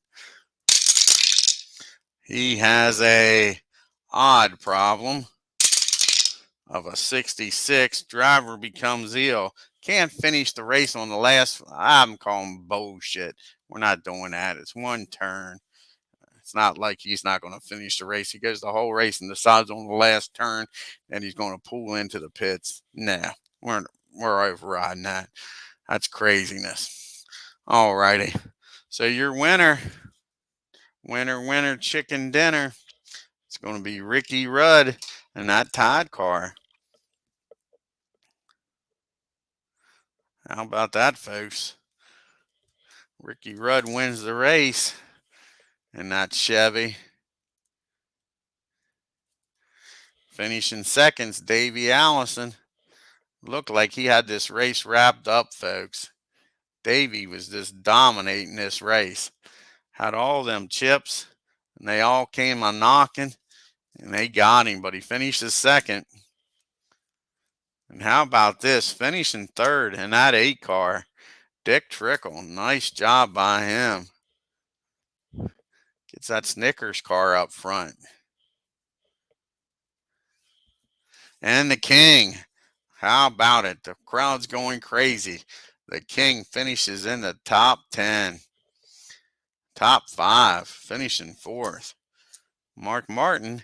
He has a odd problem of a 66. Driver becomes ill. Can't finish the race on the last. I'm calling bullshit. We're not doing that. It's one turn. It's not like he's not going to finish the race. He goes the whole race and decides on the last turn and he's going to pull into the pits. Nah, we're overriding that. That's craziness. All righty. So your winner, chicken dinner. It's going to be Ricky Rudd and that Tide car. How about that, folks? Ricky Rudd wins the race in that Chevy. Finishing seconds, Davey Allison. Looked like he had this race wrapped up, folks. Davey was just dominating this race. Had all them chips, and they all came a knocking, and they got him, but he finished his second. And how about this? Finishing third in that 8 car, Dick Trickle. Nice job by him. Gets that Snickers car up front. And the King. How about it? The crowd's going crazy. The King finishes in the top 10. top 5, finishing 4th. Mark Martin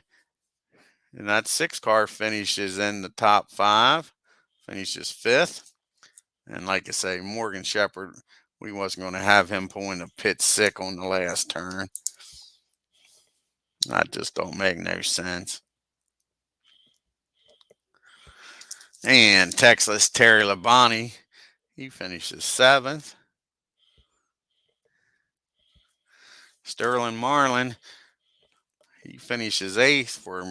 in that 6 car finishes in the top 5, finishes 5th. And like I say, Morgan Shepherd, we wasn't going to have him pulling the pit sick on the last turn. That just don't make no sense. And Texas Terry Labonte, he finishes 7th. Sterling Marlin, he finishes 8th for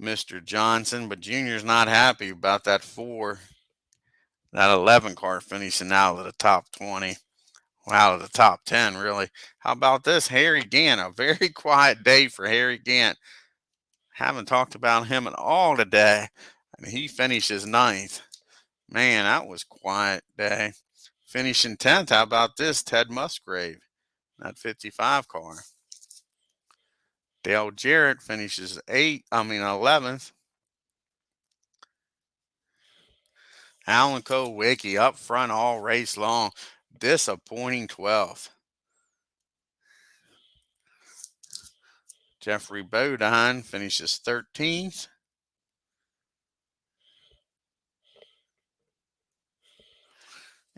Mr. Johnson, but Junior's not happy about that 11 car finishing out of the top 20. Well, out of the top 10, really. How about this? Harry Gant, a very quiet day for Harry Gant. Haven't talked about him at all today. And he finishes 9th. Man, that was a quiet day. Finishing 10th, how about this? Ted Musgrave, that 55 car. Dale Jarrett finishes 11th. Alan Kowicki up front all race long. Disappointing 12th. Jeffrey Bodine finishes 13th.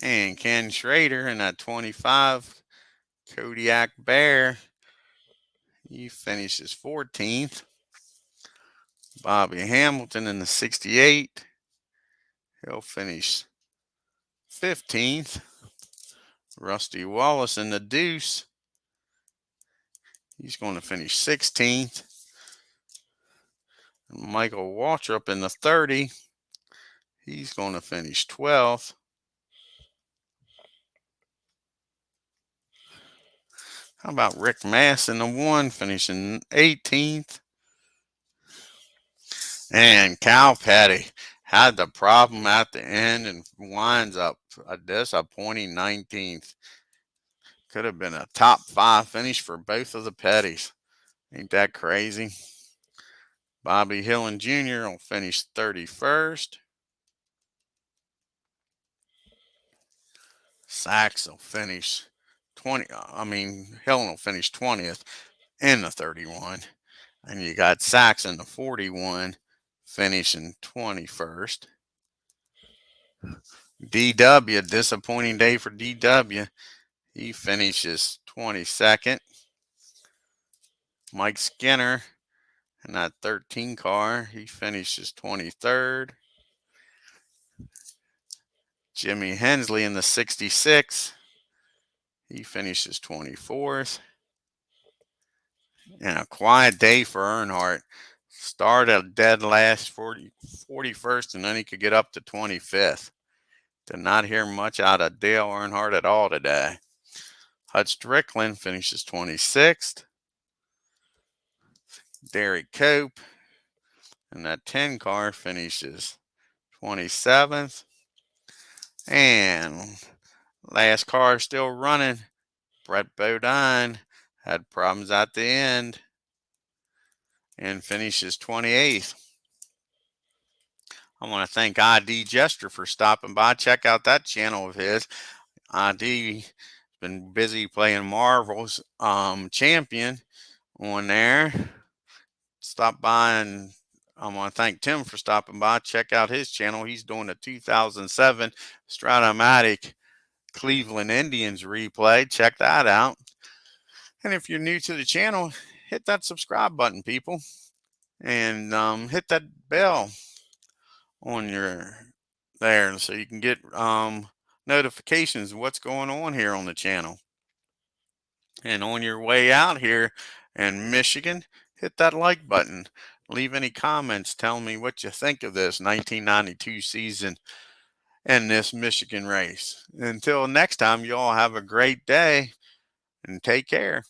And Ken Schrader in that 25 Kodiak Bear, he finishes 14th. Bobby Hamilton in the 68, he'll finish 15th. Rusty Wallace in the Deuce, he's going to finish 16th. And Michael Waltrip in the 30, he's going to finish 12th. How about Rick Mass in the 1, finishing 18th? And Cal Petty had the problem at the end and winds up a disappointing 19th. Could have been a top 5 finish for both of the Pettys. Ain't that crazy? Bobby Hillin Jr. will finish 31st. Sachs will finish Hillin will finish 20th in the 31. And you got Sachs in the 41 finishing 21st. DW, disappointing day for DW. He finishes 22nd. Mike Skinner in that 13 car, he finishes 23rd. Jimmy Hensley in the 66, he finishes 24th. And a quiet day for Earnhardt. Started dead last 41st, and then he could get up to 25th. Did not hear much out of Dale Earnhardt at all today. Hutch Strickland finishes 26th. Derek Cope in that 10 car finishes 27th. And last car still running, Brett Bodine had problems at the end and finishes 28th. I want to thank ID Jester for stopping by. Check out that channel of his. ID been busy playing Marvel's Champion on there. Stop by, and I want to thank Tim for stopping by. Check out his channel. He's doing a 2007 Stratomatic Cleveland Indians replay. Check that out. And if you're new to the channel, hit that subscribe button, people, and hit that bell on your there so you can get notifications of what's going on here on the channel. And on your way out here in Michigan, hit that like button. Leave any comments. Tell me what you think of this 1992 season and this Michigan race. Until next time, you all have a great day and take care.